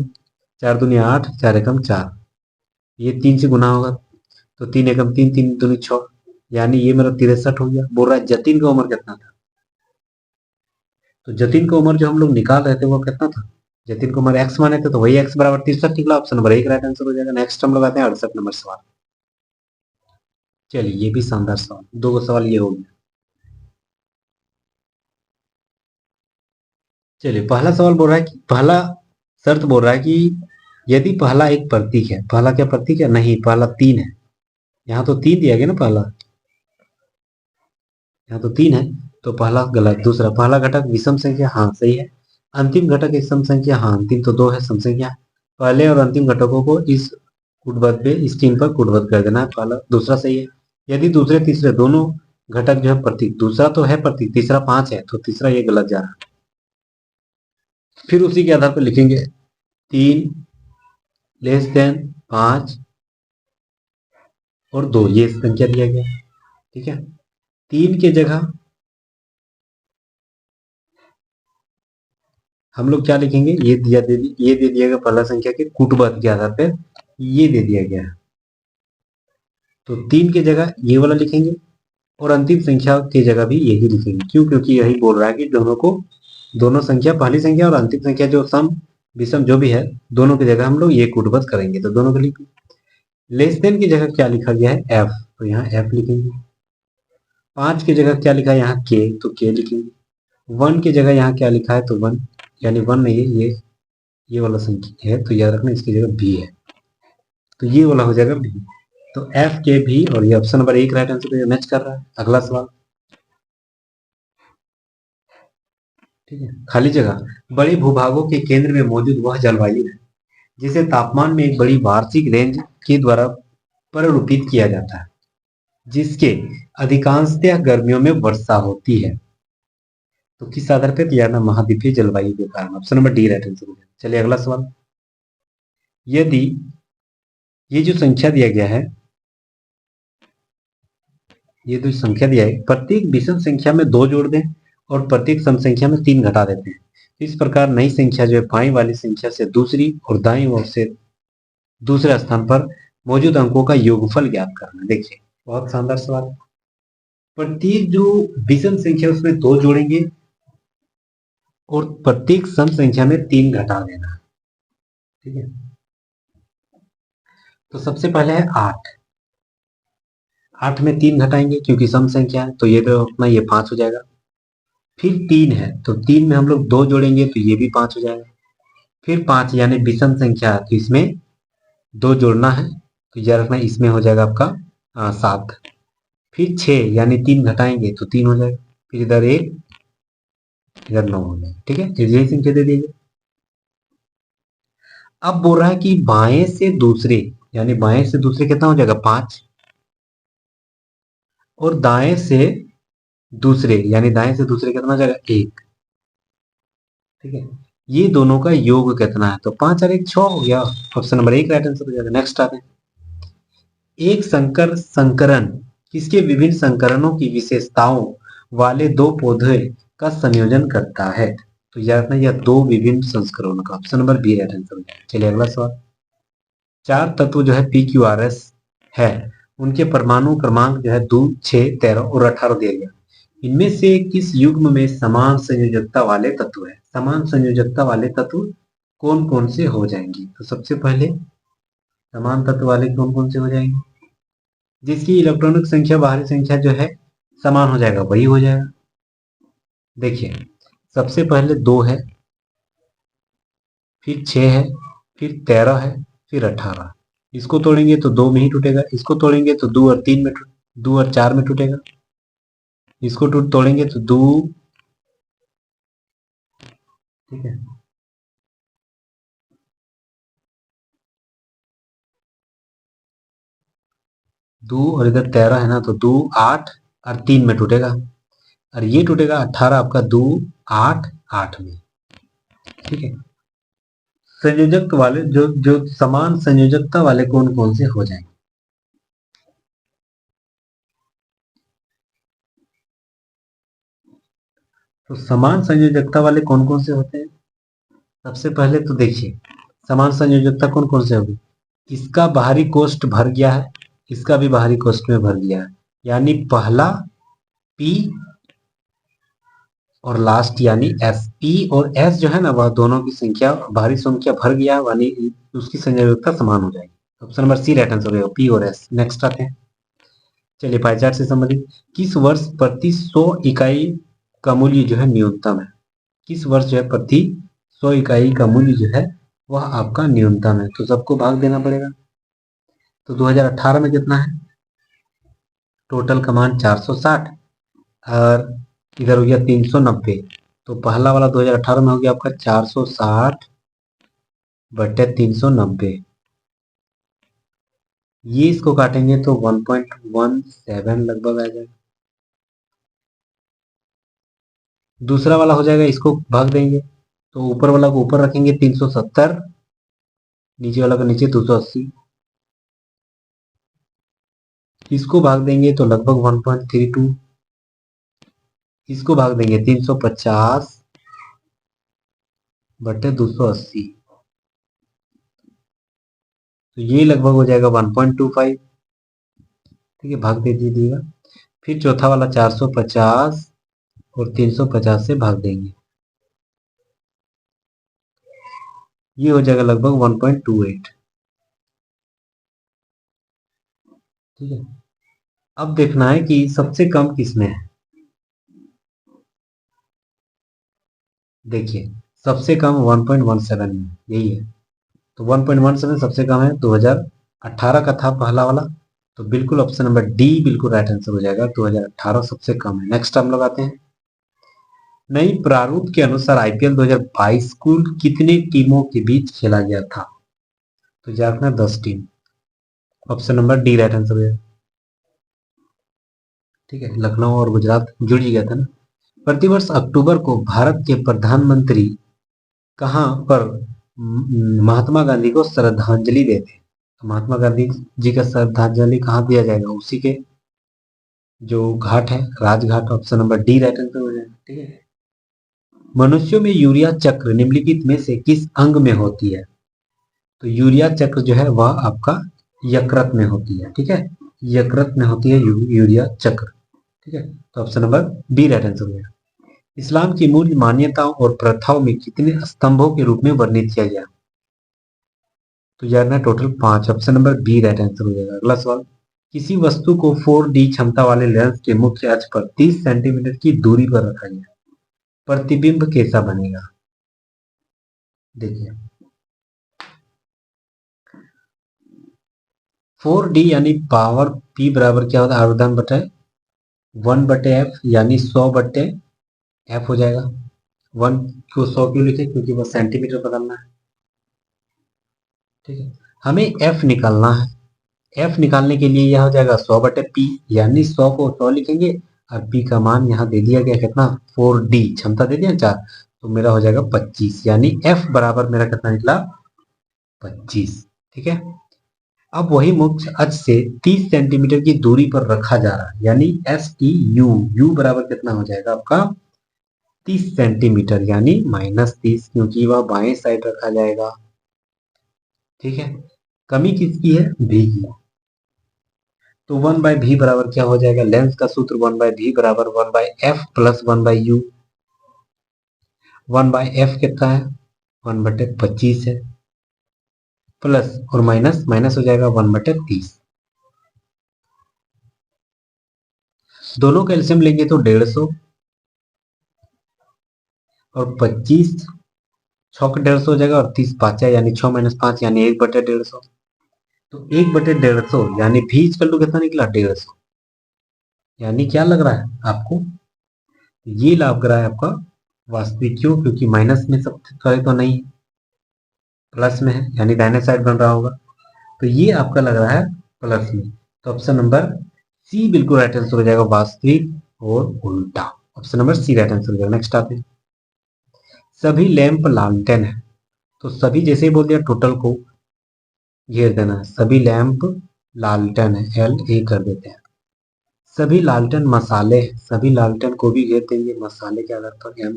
4 दूनी 8, 4 एकम 4, ये 3 से गुना होगा तो 3 एकम 3, 3 दूनी 6, यानी ये मेरा 63 हो गया। बोल रहा है जतिन का उम्र कितना था, तो जतिन का उम्र जो हम लोग निकाल रहे थे वो कितना था, जतिन को उम्र x माने थे तो वही x बराबर 63 निकला, ऑप्शन नंबर 1 राइट आंसर हो जाएगा। नेक्स्ट हम लोग आते हैं 68 नंबर सवाल। चलिए, ये भी शानदार सवाल, दो गो सवाल ये हो गया। चलिए, पहला सवाल बोल रहा है कि पहला शर्त बोल रहा है कि यदि पहला एक प्रतीक है, पहला क्या प्रतीक है, नहीं पहला 3 है, यहाँ तो 3 दिया गया ना, पहला यहाँ तो 3 है, तो पहला गलत। दूसरा, पहला घटक विषम संख्या, हाँ सही है। अंतिम घटक एक सम संख्या, हाँ अंतिम तो 2 है, सम संख्या। पहले और अंतिम घटकों को इस कूटबद्ध पे स्क्रीन पर कूटबद्ध कर देना है, पहला दूसरा सही है। यदि दूसरे तीसरे दोनों घटक जो है प्रतीक, दूसरा तो है प्रतीक, तीसरा 5 है, तो तीसरा ये गलत जा रहा है। फिर उसी के आधार पर लिखेंगे 3 लेस देन 5 और 2, ये संख्या दिया गया। ठीक है, 3 के जगह हम लोग क्या लिखेंगे, ये ये दे दिया गया पहला संख्या के कूटबद्ध के आधार पर, ये दे दिया गया है, तो 3 की जगह ये वाला लिखेंगे और अंतिम संख्या की जगह भी यही लिखेंगे। क्यों, क्योंकि यही बोल रहा है कि दोनों को, दोनों संख्या, पहली संख्या और अंतिम संख्या जो सम विषम जो भी है, दोनों की जगह हम लोग ये कूटबद्ध करेंगे, तो दोनों को लिखेंगे। लेस देन की जगह क्या लिखा गया है, एफ, तो यहाँ एफ लिखेंगे। 5 की जगह क्या लिखा है यहाँ के, तो के लिखेंगे। 1 की जगह यहाँ क्या लिखा है, तो 1, यानी 1 नहीं है, ये वाला संख्या है, तो याद रखना इसकी जगह बी है, तो ये वाला हो जाएगा बी। तो एफ के भी, और ये option number 1 right answer match कर रहा है। अगला सवाल, ठीक है, खाली जगह, बड़े भूभागों के केंद्र में मौजूद वह जलवायु है जिसे तापमान में एक बड़ी वार्षिक रेंज के द्वारा प्ररूपित किया जाता है, जिसके अधिकांशतः गर्मियों में वर्षा होती है, तो किस आधार पर, या ना महाद्वीपीय जलवायु के कारण, option number D right answer. चलिए अगला सवाल, यदि ये जो संख्या दिया गया है, ये जो संख्या दिया है, प्रत्येक विषम संख्या में 2 जोड़ दें और प्रत्येक सम संख्या में 3 घटा देते हैं, इस प्रकार नई संख्या जो है बाईं वाली संख्या से दूसरी और दाईं ओर से दूसरे स्थान पर मौजूद अंकों का योगफल ज्ञात करना। देखिए, बहुत शानदार सवाल। प्रत्येक जो विषम संख्या उसमें 2 जोड़ेंगे और प्रत्येक सम संख्या में 3 घटा देना है। ठीक है, तो सबसे पहले है 8, 8 में 3 घटाएंगे क्योंकि सम संख्या है, तो ये तो अपना ये 5 हो जाएगा। फिर 3 है, तो 3 में हम लोग 2 जोड़ेंगे तो ये भी 5 हो जाएगा। फिर 5 यानी विषम संख्या है, तो इसमें 2 जोड़ना है, तो याद रखना इसमें हो जाएगा आपका 7। फिर 6 यानी 3 घटाएंगे तो 3 हो जाएगा। फिर इधर 1, इधर 9 हो जाएगा। ठीक है, यही संख्या दे दीजिए। अब बोल रहा है कि बाएं से दूसरे, यानी बाएं से दूसरे कितना हो जाएगा 5, और दाएं से दूसरे, यानी दाएं से दूसरे कितना हो जाएगा 1। ठीक है, ये दोनों का योग कितना है, तो 5 और 1 6 हो गया, ऑप्शन नंबर 1 राइट आंसर हो जाएगा। नेक्स्ट आते हैं, एक संकर संकरण किसके विभिन्न संकरणों की विशेषताओं वाले 2 पौधे का संयोजन करता है, तो याद रखना यह 2 विभिन्न संस्करणों का, option number B right answer हो जाएगा। चलिए अगला सवाल, 4 तत्व जो है पी क्यू आर एस है, उनके परमाणु क्रमांक जो है 2, 6, 13 और 18 दिया गया। इनमें से किस युग्म में समान संयोजकता वाले तत्व है? समान संयोजकता वाले तत्व कौन कौन से हो जाएंगे? तो सबसे पहले समान तत्व वाले कौन कौन से हो जाएंगे? जिसकी इलेक्ट्रॉनिक संख्या बाहरी संख्या जो है समान हो जाएगा वही हो जाएगा। देखिए, सबसे पहले 2 है, फिर 6 है, फिर 13 है, फिर 18। इसको तोड़ेंगे तो 2 में ही टूटेगा, इसको तोड़ेंगे तो 2 और 3 में 2 और 4 में टूटेगा, इसको तोड़ेंगे तो 2, ठीक है, 2 और इधर 13 है ना, तो 2, 8 और 3 में टूटेगा, और ये टूटेगा 18 आपका 2, 8, 8 में। ठीक है, संयोजक वाले जो जो समान संयोजकता वाले कौन कौन से हो जाएंगे? तो समान संयोजकता वाले कौन कौन से होते हैं? सबसे पहले तो देखिए, समान संयोजकता कौन कौन से होगी? इसका बाहरी कोष्ठ भर गया है, इसका भी बाहरी कोष्ठ में भर गया है, यानी पहला P और लास्ट यानी S। P और S जो है ना, वह दोनों की संख्या बाहरी संख्या भर गया, यानी उसकी संयोजकता समान हो जाएगी। Option number C right answer होगा, P और S। नेक्स्ट आते हैं, चलिए पाई चार्ट से संबंधित, किस वर्ष प्रति 100 इकाई का मूल्य जो है न्यूनतम है? किस वर्ष जो है प्रति 100 इकाई का मूल्य जो है वह आपका न्यूनतम है? तो सबको भाग देना पड़ेगा। तो 2018 में कितना है? टोटल का मान 460 और इधर हो गया 390। तो पहला वाला 2018 में हो गया आपका 460 बटे 390। ये इसको काटेंगे तो 1.17 लगभग आ जाएगा। दूसरा वाला हो जाएगा, इसको भाग देंगे तो ऊपर वाला को ऊपर रखेंगे 370, नीचे वाला का नीचे 280। इसको भाग देंगे तो लगभग 1.32। इसको भाग देंगे 350 बटे 280, तो ये लगभग हो जाएगा 1.25। ठीक है, भाग दे दीजिएगा। फिर चौथा वाला 450 और 350 से भाग देंगे, ये हो जाएगा लगभग 1.28। ठीक है, अब देखना है कि सबसे कम किसमें है। देखिए, सबसे कम 1.17 में यही है, तो 1.17 सबसे कम है। 2018 का था पहला वाला, तो बिल्कुल ऑप्शन नंबर डी बिल्कुल राइट आंसर हो जाएगा। 2018 सबसे कम है। नेक्स्ट हम लोग आते हैं, नई प्रारूप के अनुसार आईपीएल 2022 कुल कितने टीमों के बीच खेला गया था? तो याद रखना 10 team. Option number D right answer है। ठीक है, लखनऊ और गुजरात जुड़ ही गया था ना। प्रतिवर्ष अक्टूबर को भारत के प्रधानमंत्री कहां पर महात्मा गांधी को श्रद्धांजलि देते हैं? तो महात्मा गांधी जी का श्रद्धांजलि कहाँ दिया जाएगा? उसी के जो घाट है, Rajghat. Option number D right answer हो जाएगा। ठीक है, मनुष्यों में यूरिया चक्र निम्नलिखित में से किस अंग में होती है? तो यूरिया चक्र जो है वह आपका यकृत में होती है। ठीक है, यकृत में होती है यूरिया चक्र। ठीक है, तो option number B right answer हो गया। इस्लाम की मूल मान्यताओं और प्रथाओं में कितने स्तंभों के रूप में वर्णित किया गया? तो यार ना total 5। Option number B right answer हो जाएगा। अगला सवाल, किसी वस्तु को 4D क्षमता वाले लेंस के मुख्य अक्ष पर 30 सेंटीमीटर की दूरी पर रखा गया, प्रतिबिंब कैसा बनेगा? देखिए, 4D यानी पावर P बराबर क्या होता है? आवर्धन बटे 1/f, यानी 100 बटे f हो जाएगा। 1 को 100 क्यों लिखे? क्योंकि वह सेंटीमीटर बदलना है। ठीक है, हमें f निकालना है। f निकालने के लिए यह हो जाएगा 100 बटे p, यानी 100 को 100 लिखेंगे और p का मान यहाँ दे दिया गया कितना? 4D क्षमता दे दिया 4, तो मेरा हो जाएगा 25, यानी f बराबर मेरा कितना निकला? 25। ठीक है, अब वही मुख्य अक्ष से 30 सेंटीमीटर की दूरी पर रखा जा रहा है, यानी STU, u बराबर कितना हो जाएगा आपका? 30 सेंटीमीटर, यानी -30, क्योंकि वह बाएं साइड रखा जाएगा। ठीक है, कमी किसकी है? भी की। तो 1/v बराबर क्या हो जाएगा? लेंस का सूत्र 1/v बराबर 1/f प्लस 1/u। 1/f कितना है? 1/25 है, प्लस और माइनस माइनस हो जाएगा 1/30। दोनों का एलसीएम लेंगे तो 150 और 25 6 का 150 हो जाएगा और 30 पाँच है यानी 6 - 5 यानी 1/150। तो 1/150 यानी भी इक्वल टू कितना निकला? 150। यानी क्या लग रहा है आपको? ये लग रहा है आपका वास्तविक। क्यों? क्योंकि माइनस में सब करे तो नहीं, प्लस में है यानी दाहिने साइड बन रहा होगा। तो ये आपका लग रहा है प्लस में। तो ऑप्शन नंबर सी बिल्कुल राइट आंसर हो जाएगा, वास्तविक और उल्टा। Option number C right answer हो जाएगा। नेक्स्ट आते हैं, सभी लैंप लालटेन है। तो सभी जैसे ही बोल दिया टोटल को घेर देना है। सभी लैंप लालटेन है, LA कर देते हैं। सभी लालटेन मसाले हैं। सभी लालटेन को भी घेर देंगे मसाले के आधार पर M।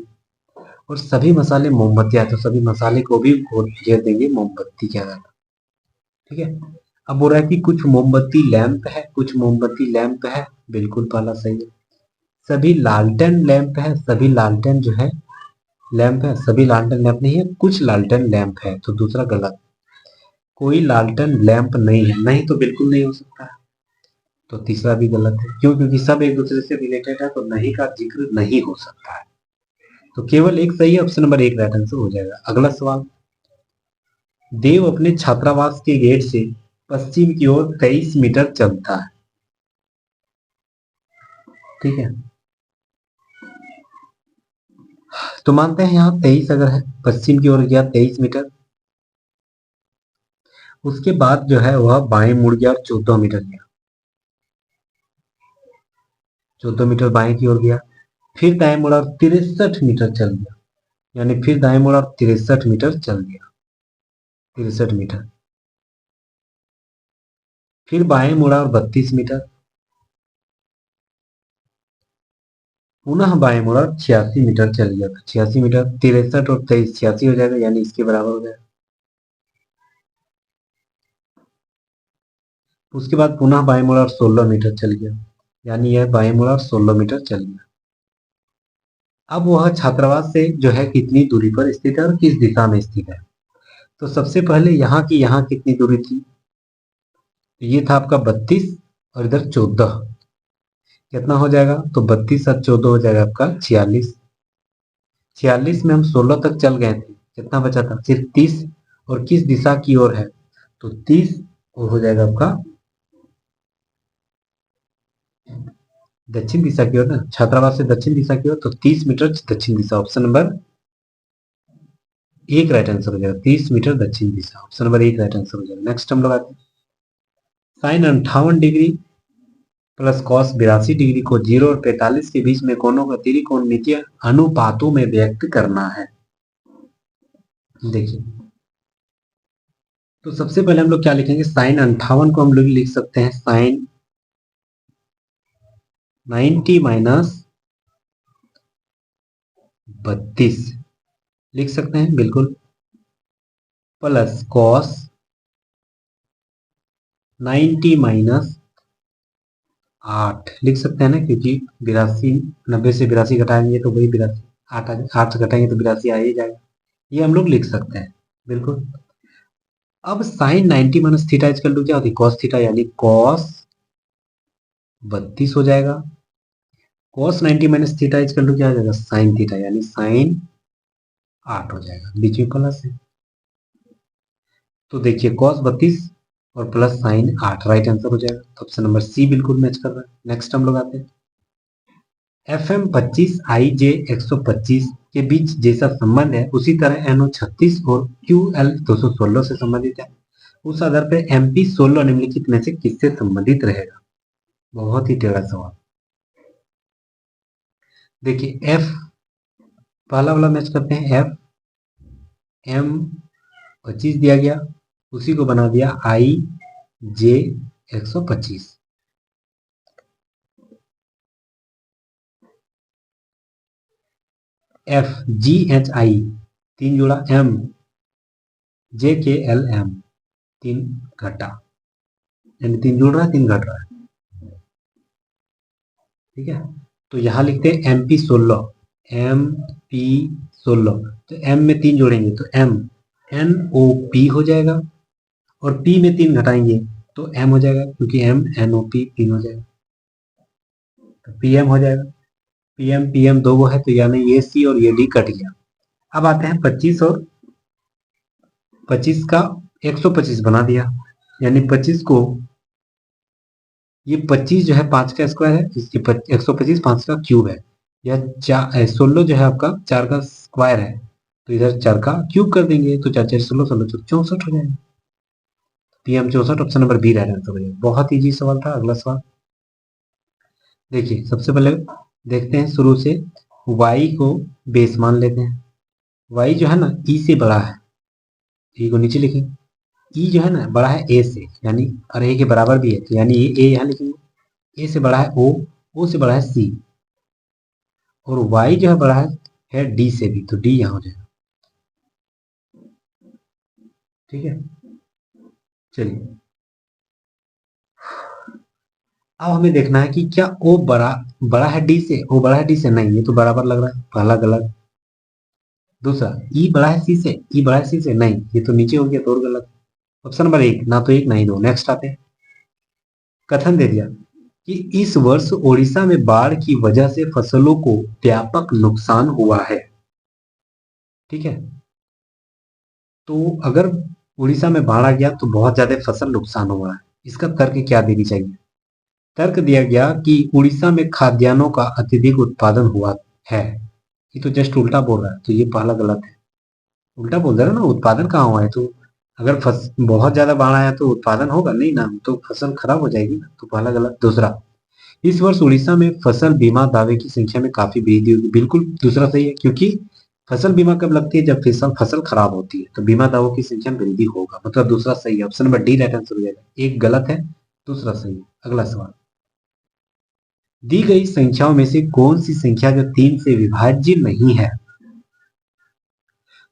और सभी मसाले मोमबत्तियां है तो सभी मसाले को भी घेर देंगे मोमबत्ती के आधार पर। ठीक है। अब बोल रहा है कि कुछ मोमबत्ती लैंप है, कुछ मोमबत्ती लैंप है। बिल्कुल पहला सही है। सभी लालटेन लैंप है। सभी लालटेन जो है लैंप है। सभी लालटेन लैंप नहीं है, कुछ लालटेन लैंप है। तो दूसरा गलत। कोई लालटेन लैंप नहीं है, नहीं तो बिल्कुल नहीं हो सकता है। तो तीसरा भी गलत है। क्यों? क्योंकि सब एक दूसरे से रिलेटेड है तो नहीं का जिक्र नहीं हो सकता है। तो केवल एक सही है, ऑप्शन नंबर 1 राइट आंसर हो जाएगा। अगला सवाल, देव अपने छात्रावास के गेट से पश्चिम की ओर 23 मीटर चलता है। ठीक है। तो मानते हैं यहाँ 23 अगर है, पश्चिम की ओर गया 23 मीटर। उसके बाद जो है वह बाएं मुड़ गया और 14 मीटर गया। 14 मीटर बाएं की ओर गया, फिर दाएं मुड़ा और 63 मीटर चल गया। यानी फिर दाएं मुड़ा और 63 मीटर चल गया। 63 मीटर। फिर बाएं मुड़ा और 32 मीटर। पुनः बाएं मुड़ा और 86 मीटर चल गया। 86 मीटर, 63 और 23 86 हो जाएगा यानी इसके बराबर हो जाएगा। उसके बाद पुनः बाएं मुड़ा और 16 मीटर चल गया, यानी यह बाएं मुड़ा और 16 मीटर चल गया। अब वह छात्रावास से जो है कितनी दूरी पर स्थित है और किस दिशा में स्थित है? तो सबसे पहले यहाँ की यहाँ कितनी दूरी थी? तो ये था आपका 32 और इधर 14। कितना हो जाएगा? तो 32 और 14 हो जाएगा आपका 46। 46 में हम 16 तक चल गए थे, कितना बचा था? सिर्फ 30। और किस दिशा की ओर है? तो 30 वो हो जाएगा आपका दक्षिण दिशा की ओर ना, छात्रावास से दक्षिण दिशा की ओर। तो 30 मीटर दक्षिण दिशा। ऑप्शन नंबर 1 राइट आंसर हो जाएगा। 30 मीटर दक्षिण दिशा, ऑप्शन नंबर 1 राइट आंसर हो जाएगा। नेक्स्ट हम लोग आते हैं, sine 58 degree plus cos 82 degree को 0 और 45 के बीच में कोणों का त्रिकोणमितीय अनुपातों में व्यक्त करना है। देखिए, तो सबसे पहले हम लोग क्या लिखेंगे? साइन 58 को हम लोग लिख सकते हैं साइन 90 माइनस 32 लिख सकते हैं बिल्कुल, प्लस कॉस 90 माइनस 8 लिख सकते हैं ना, क्योंकि 82 90 से 82 घटाएंगे तो वही 82, 8 से घटाएंगे तो 82 आ ही जाएगा। ये हम लोग लिख सकते हैं बिल्कुल। अब sine 90 minus theta equal to क्या होती है? कॉस थीटा, यानी कॉस 32 हो जाएगा। Cos 90 minus theta equal to क्या हो जाएगा? साइन थीटा, यानी साइन 8 हो जाएगा, बीच में प्लस है। तो देखिए cos 32 और प्लस साइन 8 राइट आंसर हो जाएगा। तो ऑप्शन नंबर सी बिल्कुल मैच कर रहा है। नेक्स्ट हम लोग आते हैं, FM 25 IJ 125 के बीच जैसा संबंध है उसी तरह NO 36 और QL 216 से संबंधित है। उस आधार पर MP 16 निम्नलिखित में से किससे संबंधित रहेगा? बहुत ही टेढ़ा सवाल। देखिए F पहला वाला मैच करते हैं। F M 25 दिया गया, उसी को बना दिया IJ 125। FGHI 3 जोड़ा M JKLM 3 घटा, यानी 3 जुड़ रहा है 3 घट रहा है। ठीक है, तो यहां लिखते हैं MP16, MP16, तो M में 3 जोड़ेंगे तो M NOP हो जाएगा, और P में 3 घटाएंगे तो M हो जाएगा, क्योंकि M NOP 3 हो जाएगा, तो PM हो जाएगा। PM दो गो है, तो यानी ये C और ये D कट गया। अब आते हैं 25 और 25 का 125 बना दिया, यानी 25 को, ये 25 जो है 5 का स्क्वायर है, इसकी 125 5 का क्यूब है, यह 16 जो है आपका 4 का स्क्वायर है, तो इधर 4 का क्यूब कर देंगे, तो 4 4 16 16 64 हो जाएगा। PM 64 option number B right answer हो जाएगा। बहुत ईजी सवाल था। अगला सवाल देखिए, सबसे पहले देखते हैं शुरू से, y को बेस मान लेते हैं। y जो है ना e से बड़ा है, e को नीचे लिखें, e जो है ना बड़ा है a से, यानी और a के बराबर भी है, तो यानी ये a यहाँ लिखेंगे, a से बड़ा है o, o से बड़ा है c, और y जो है बड़ा है d से भी, तो d यहाँ हो जाएगा। ठीक है, चलिए अब हमें देखना है कि क्या o बड़ा बड़ा है d से, o बड़ा है d से, नहीं, ये तो बराबर लग रहा है, पहला गलत। दूसरा, e बड़ा है c से, e बड़ा है c से, नहीं, ये तो नीचे हो गया, तो और गलत। ऑप्शन नंबर 1, ना तो 1 ना ही 2। नेक्स्ट आते हैं, कथन दे दिया कि इस वर्ष ओडिशा में बाढ़ की वजह से फसलों को व्यापक नुकसान हुआ है। ठीक है, तो अगर उड़ीसा में बाढ़ आ गया तो बहुत ज्यादा फसल नुकसान हुआ है, इसका तर्क क्या देनी चाहिए? तर्क दिया गया कि उड़ीसा में खाद्यान्नों का अत्यधिक उत्पादन हुआ है। ये तो जस्ट उल्टा बोल रहा है, तो ये पहला गलत है। उल्टा बोल रहा है ना, उत्पादन कहाँ हुआ है, तो अगर बहुत ज्यादा बाढ़ आया तो उत्पादन होगा नहीं ना, तो फसल खराब हो जाएगी ना, तो पहला गलत। दूसरा, इस वर्ष उड़ीसा में फसल बीमा दावे की संख्या में काफी वृद्धि होगी, बिल्कुल दूसरा सही है, क्योंकि फसल बीमा कब लगती है, जब फसल खराब होती है, तो बीमा दावों की संख्या में वृद्धि होगा, मतलब दूसरा सही है। Option number D right answer हो जाएगा। एक गलत है, दूसरा सही है। अगला सवाल, दी गई संख्याओं में से कौन सी संख्या जो 3 से विभाज्य नहीं है?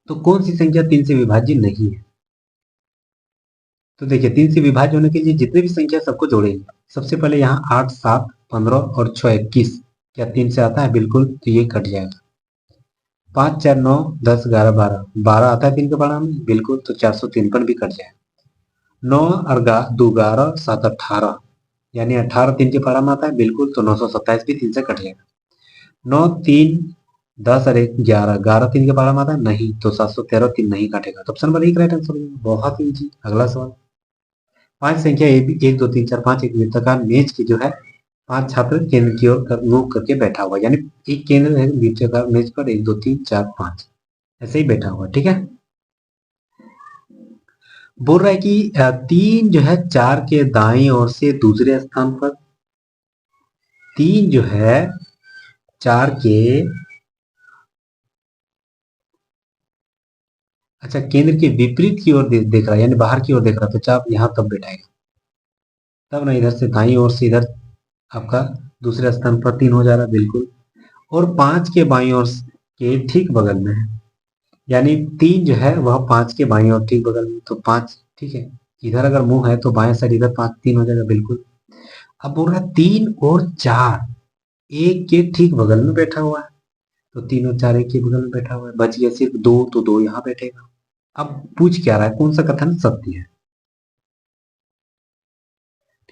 तो कौन सी संख्या 3 से विभाज्य नहीं है? तो देखिए, 3 से विभाज्य होने के लिए जितने भी संख्या सबको जोड़ेंगे। सबसे पहले यहाँ 8 7 15 और 6 21, क्या 3 से आता है? बिल्कुल, तो ये कट जाएगा। 5 4 9 10 11 12, 12 आता है 3 के पढ़ा में, बिल्कुल, तो 453 भी कट जाएगा। 9 और 2 11 7 18, यानी 18 3 के पढ़ा में आता है, बिल्कुल, तो 927 भी 3 से कट जाएगा। 9 3 10 और 1 11, 11 3 के पढ़ा में आता है, नहीं, तो 713 3 नहीं काटेगा, तो ऑप्शन नंबर 1 राइट आंसर होगा। बहुत ईजी। अगला सवाल, 5 संख्या 1 2 3 4 5 एक वृत्ताकार मेज की जो है 5 छात्र केंद्र की ओर मुंह करके बैठा हुआ, यानी एक केंद्र है वृत्ताकार मेज पर, 1 2 3 4 5 ऐसे ही बैठा हुआ। ठीक है, बोल रहा है कि 3 जो है 4 के दाईं ओर से दूसरे स्थान पर, 3 जो है 4 के, अच्छा, केंद्र के विपरीत की ओर देख रहा है, यानी बाहर की ओर देख रहा है, तो चाप यहाँ तब बैठाएगा, तब ना इधर से दाईं ओर से इधर आपका दूसरे स्थान पर 3 हो जा रहा है, बिल्कुल, और 5 के बाईं ओर के ठीक बगल में है, यानी 3 जो है वह 5 के बाईं ओर ठीक बगल में, तो 5, ठीक है, इधर अगर मुंह है तो बाएं साइड इधर 5 3 हो जाएगा, बिल्कुल। अब बोल रहा है 3 और 4 एक के ठीक बगल में बैठा हुआ है, तो 3 और 4 एक के बगल में बैठा हुआ है, बच गया सिर्फ 2, तो 2 यहाँ बैठेगा। अब पूछ क्या रहा है, कौन सा कथन सत्य है?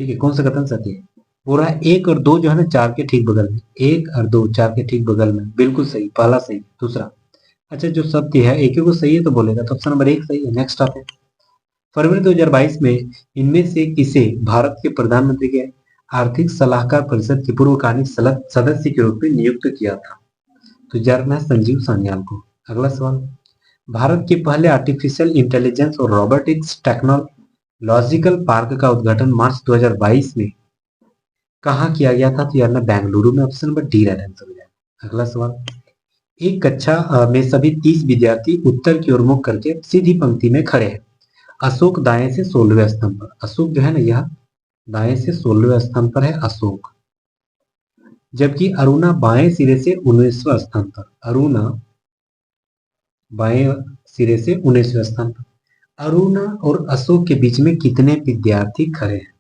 ठीक है, कौन सा कथन सत्य है? बोल रहा है 1 और 2 जो है ना 4 के ठीक बगल में, 1 और 2 4 के ठीक बगल में, बिल्कुल सही, पहला सही। दूसरा, अच्छा, जो सत्य है एक ही को सही है तो बोलेगा, तो ऑप्शन नंबर 1 सही है। नेक्स्ट आते हैं, फरवरी 2022 में इनमें से किसे भारत के प्रधानमंत्री के आर्थिक सलाहकार परिषद के पूर्वकालिक सदस्य के रूप में नियुक्त किया था? तो जरना संजीव सान्याल को। अगला सवाल, भारत के पहले आर्टिफिशियल इंटेलिजेंस और रोबोटिक्स टेक्नोलॉजिकल पार्क का उद्घाटन मार्च 2022 में कहाँ किया गया था? तो यार बेंगलुरु में। Option number D right answer हो जाएगा। अगला सवाल, एक कक्षा में सभी 30 विद्यार्थी उत्तर की ओर मुख करके सीधी पंक्ति में खड़े हैं। अशोक दाएं से 16वें स्थान पर, अशोक जो है ना यह दाएं से 16वें स्थान पर है अशोक, जबकि अरुणा बाएं सिरे से 19वें स्थान पर, अरुणा बाएं सिरे से 19वें स्थान पर। अरुणा और अशोक के बीच में कितने विद्यार्थी खड़े हैं?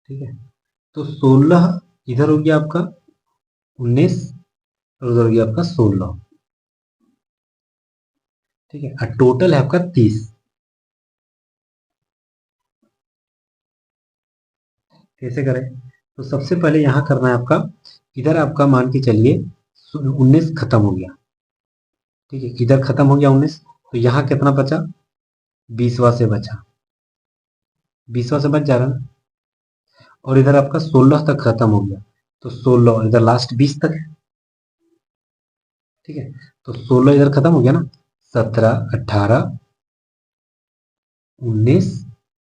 ठीक है, तो 16 इधर हो गया आपका, 19 और उधर हो गया आपका 16। ठीक है, और टोटल है आपका 30। कैसे करें? तो सबसे पहले यहां करना है आपका, इधर आपका मान के चलिए 19 खत्म हो गया। ठीक है, इधर खत्म हो गया 19, तो यहाँ कितना बचा? 20वां से बचा, 20वां से बच जा रहा ना। और इधर आपका 16 तक खत्म हो गया, तो 16 इधर लास्ट 20 तक है। ठीक है, तो 16 इधर खत्म हो गया ना, 17, 18, 19,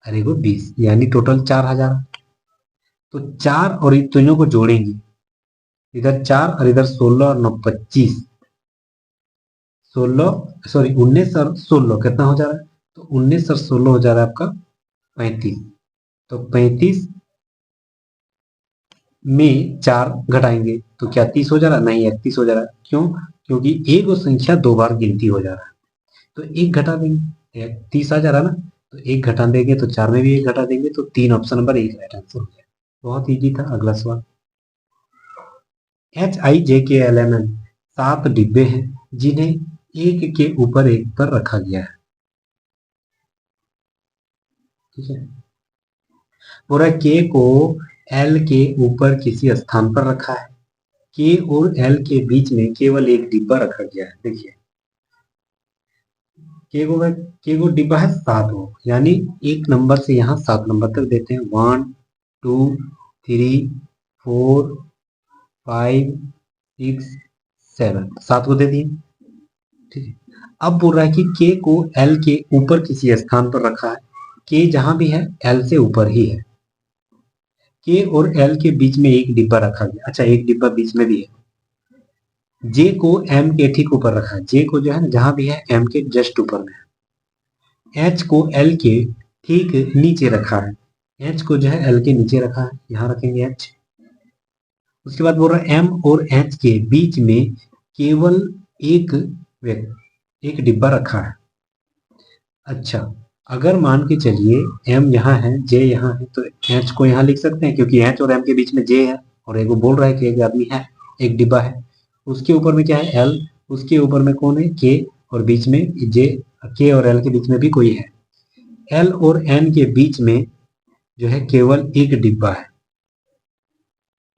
अरे वो 20, यानी टोटल 4000। तो 4 और इन दोनों को जोड़ेंगे, इधर 4 और इधर 16 और 9 25, 16 सॉरी 19 और 16 कितना हो जा रहा है? तो 19 और 16 हो जा रहा है आपका 35। तो 35 में 4 घटाएंगे तो क्या 30 हो जा रहा है? नहीं, 31 हो जा रहा है। क्यों? क्योंकि एक संख्या 2 बार गिनती हो जा रहा है, तो एक घटा देंगे, 30 आ जा रहा है ना, तो एक घटा देंगे तो 4 में भी एक घटा देंगे, तो 3 ऑप्शन नंबर एक राइट आंसर हो जाए। बहुत इजी था। अगला सवाल, HIJKLMN 7 डिब्बे हैं जिन्हें एक के ऊपर एक पर रखा गया है। ठीक है, पूरा के को एल के ऊपर किसी स्थान पर रखा है, के और एल के बीच में केवल एक डिब्बा रखा गया है। देखिए, के को डिब्बा है 7 वो, यानी एक नंबर से यहाँ 7 नंबर तक देते हैं, 1 2 3 4 5 6 7, 7 को दे दिए। ठीक है, अब बोल रहा है कि के को एल के ऊपर किसी स्थान पर रखा है, के जहां भी है एल से ऊपर ही है, के और एल के बीच में एक डिब्बा रखा गया। अच्छा, एक डिब्बा बीच में भी है। जे को एम के ठीक ऊपर रखा है, जे को जो है जहां भी है एम के जस्ट ऊपर में है। एच को एल के ठीक नीचे रखा है, एच को जो है एल के नीचे रखा है, यहां रखेंगे एच। उसके बाद बोल रहा है एम और एच के बीच में केवल एक एक डिब्बा रखा है। अच्छा, अगर मान के चलिए एम यहाँ है, जे यहाँ है, तो एच को यहाँ लिख सकते हैं क्योंकि एच और एम के बीच में जे है, और एक वो बोल रहा है कि एक आदमी है, एक डिब्बा है। उसके ऊपर में क्या है? एल। उसके ऊपर में कौन है? के। और बीच में जे, के और एल के बीच में भी कोई है। एल और एन के बीच में जो है केवल एक डिब्बा है।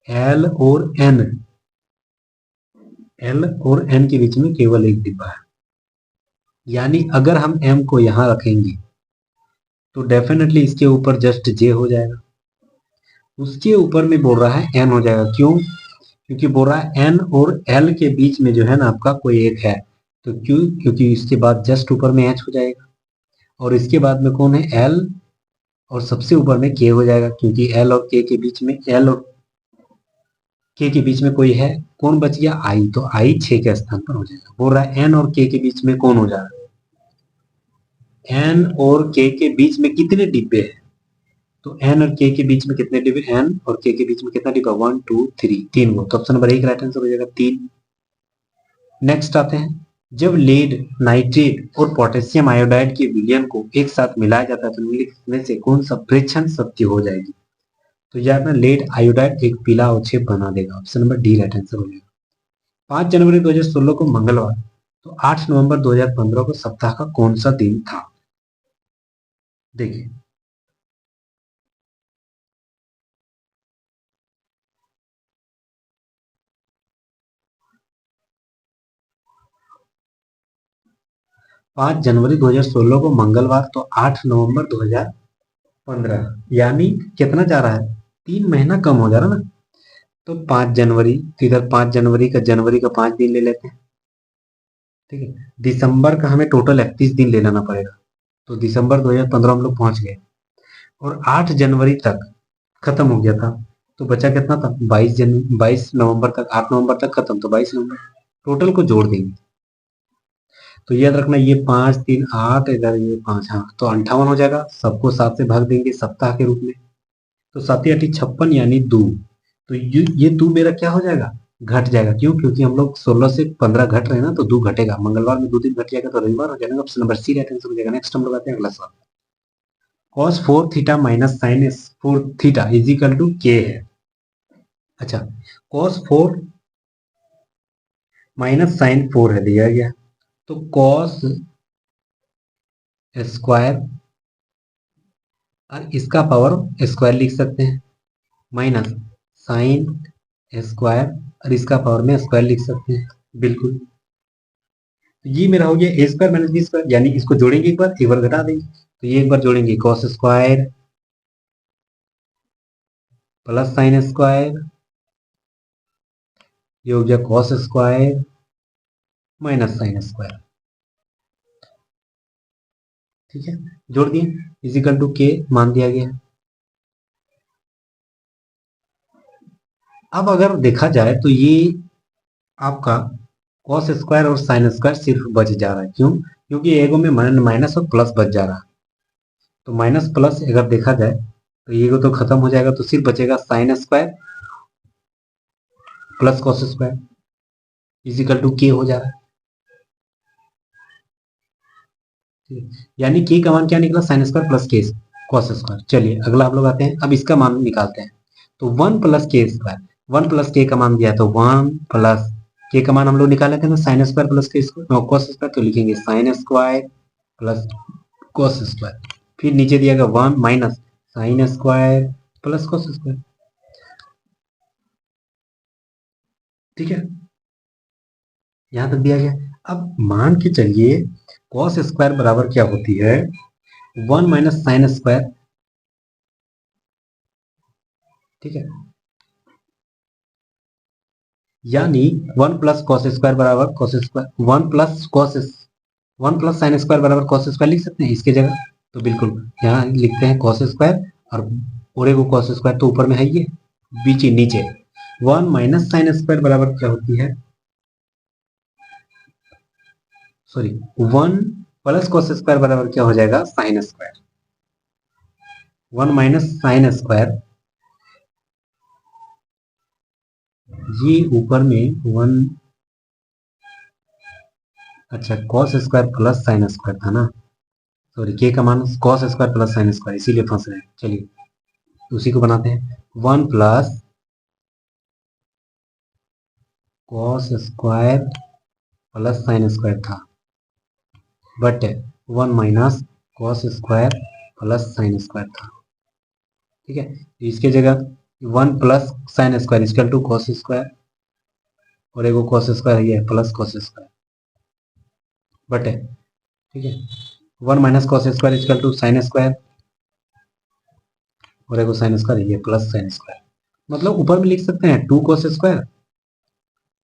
एल और एन, एल और एन के बीच में केवल एक डिब्बा है, यानी अगर हम एम को यहाँ रखेंगे तो डेफिनेटली इसके ऊपर जस्ट जे हो जाएगा। उसके ऊपर में बोल रहा है एन हो जाएगा। क्यों? क्योंकि बोल रहा है एन और एल के बीच में जो है ना आपका कोई एक है, तो क्यों? क्योंकि इसके बाद जस्ट ऊपर में एच हो जाएगा, और इसके बाद में कौन है? एल, और सबसे ऊपर में के हो जाएगा, क्योंकि एल और के बीच में, एल और के के बीच में कोई है। कौन बच गया? आई, तो आई 6 के स्थान पर हो जाएगा। बोल रहा है एन और के बीच में कौन हो जा रहा है? एन और के बीच में कितने डिब्बे हैं? तो एन और के बीच में कितने डिब्बे? एन और के बीच में कितना डिब्बा? 1 2 3, 3 गो, तो ऑप्शन नंबर 1 राइट आंसर हो जाएगा, 3। नेक्स्ट आते हैं, जब लेड, नाइट्रेट और पोटेशियम आयोडाइड के विलयन को एक साथ मिलाया जाता है तो निम्नलिखित में से कौन सा प्रेक्षण सत्य हो जाएगी? तो यार ना, लेड आयोडाइड एक पीला अवक्षेप बना देगा, option number D right answer हो जाएगा। 5 जनवरी 2016 को मंगलवार, तो 8 नवंबर 2015 को सप्ताह का कौन सा दिन था? देखिए, 5 जनवरी 2016 को मंगलवार, तो 8 नवंबर 2015, यानी कितना जा रहा है? 3 महीना कम हो जा रहा है ना। तो 5 जनवरी, तो इधर 5 जनवरी का 5 दिन ले लेते हैं। ठीक है, दिसंबर का हमें टोटल 31 दिन ले लेना पड़ेगा, तो दिसंबर 2015 हम लोग पहुंच गए, और 8 जनवरी तक खत्म हो गया था, तो बचा कितना था? 22 नवंबर तक, 8 नवंबर तक खत्म, तो 22 नवंबर, टोटल को जोड़ देंगे। तो याद रखना, ये 5 3 8, इधर ये 5, हाँ, तो 58 हो जाएगा। सबको 7 से भाग देंगे सप्ताह के रूप में, तो 7 8 56, यानी 2, तो ये 2 मेरा क्या हो जाएगा? घट जाएगा। क्यों? क्योंकि हम लोग 16 से 15 घट रहे हैं ना, तो 2 घटेगा। मंगलवार में 2 दिन घट जाएगा तो रविवार हो जाएगा। Option number C right answer हो जाएगा। नेक्स्ट हम लोग आते हैं अगला सवाल। cos 4 theta minus sine 4 theta is equal to K है। अच्छा, cos 4 माइनस साइन 4 है दिया गया, तो cos स्क्वायर और इसका पावर स्क्वायर लिख सकते हैं, माइनस साइन स्क्वायर और इसका पावर में स्क्वायर लिख सकते हैं। बिल्कुल, तो ये मेरा हो गया ए स्क्वायर माइनस बी स्क्वायर, यानी इसको जोड़ेंगे एक बार घटा देंगे। तो ये एक बार जोड़ेंगे cos square plus sine square, ये हो गया cos square minus sine square. ठीक है, जोड़ दिए, इजिकल टू के मान दिया गया। अब अगर देखा जाए तो ये आपका cos स्क्वायर और साइन स्क्वायर सिर्फ बच जा रहा है। क्यों? क्योंकि एगो में माइनस और प्लस बच जा रहा है। तो माइनस प्लस अगर देखा जाए तो ये तो खत्म हो जाएगा, तो सिर्फ बचेगा sine square plus cos square is equal to K हो जा रहा है। यानी के का मान क्या निकला? साइन स्क्वायर प्लस के cos स्क्वायर। चलिए अगला हम लोग आते हैं, अब इसका मान निकालते हैं। तो 1 प्लस के स्क्वायर, 1 प्लस के का मान दिया, तो 1 प्लस के का मान हम लोग निकाले थे ना, साइन स्क्वायर प्लस के स्क्वायर cos स्क्वायर, तो लिखेंगे sign square plus cos square. फिर नीचे दिया गया 1 minus sign square plus cos square. ठीक है, यहां तक दिया गया। अब मान के चलिए cos स्क्वायर बराबर क्या होती है? 1 माइनस साइन स्क्वायर। ठीक है, यानी 1 प्लस कॉस स्क्वायर बराबर cos square, 1 plus sine square बराबर कॉस स्क्वायर लिख सकते हैं इसके जगह। तो बिल्कुल यहाँ लिखते हैं कॉस स्क्वायर, और पूरे को कॉस स्क्वायर तो ऊपर में है, ये बीच नीचे 1 माइनस साइन स्क्वायर बराबर क्या होती है? सॉरी, 1 प्लस कॉस स्क्वायर बराबर क्या हो जाएगा? Sine square. 1 minus sign square, ये ऊपर में 1, अच्छा cos square plus sine square था ना, सॉरी के का मान cos square plus sine square, इसीलिए फंस रहे हैं। चलिए उसी को बनाते हैं, 1 plus cos square plus sine square था, but 1 minus cos square plus sine square था। ठीक है, तो इसके जगह 1 plus sine square equal to cos square, और एगो कॉस स्क्वायर ये प्लस कॉस स्क्वायर, बट ठीक है 1 minus cos square equal to sine square, और एगो साइन स्क्वायर ये प्लस साइन स्क्वायर। मतलब ऊपर में लिख सकते हैं 2 कॉस स्क्वायर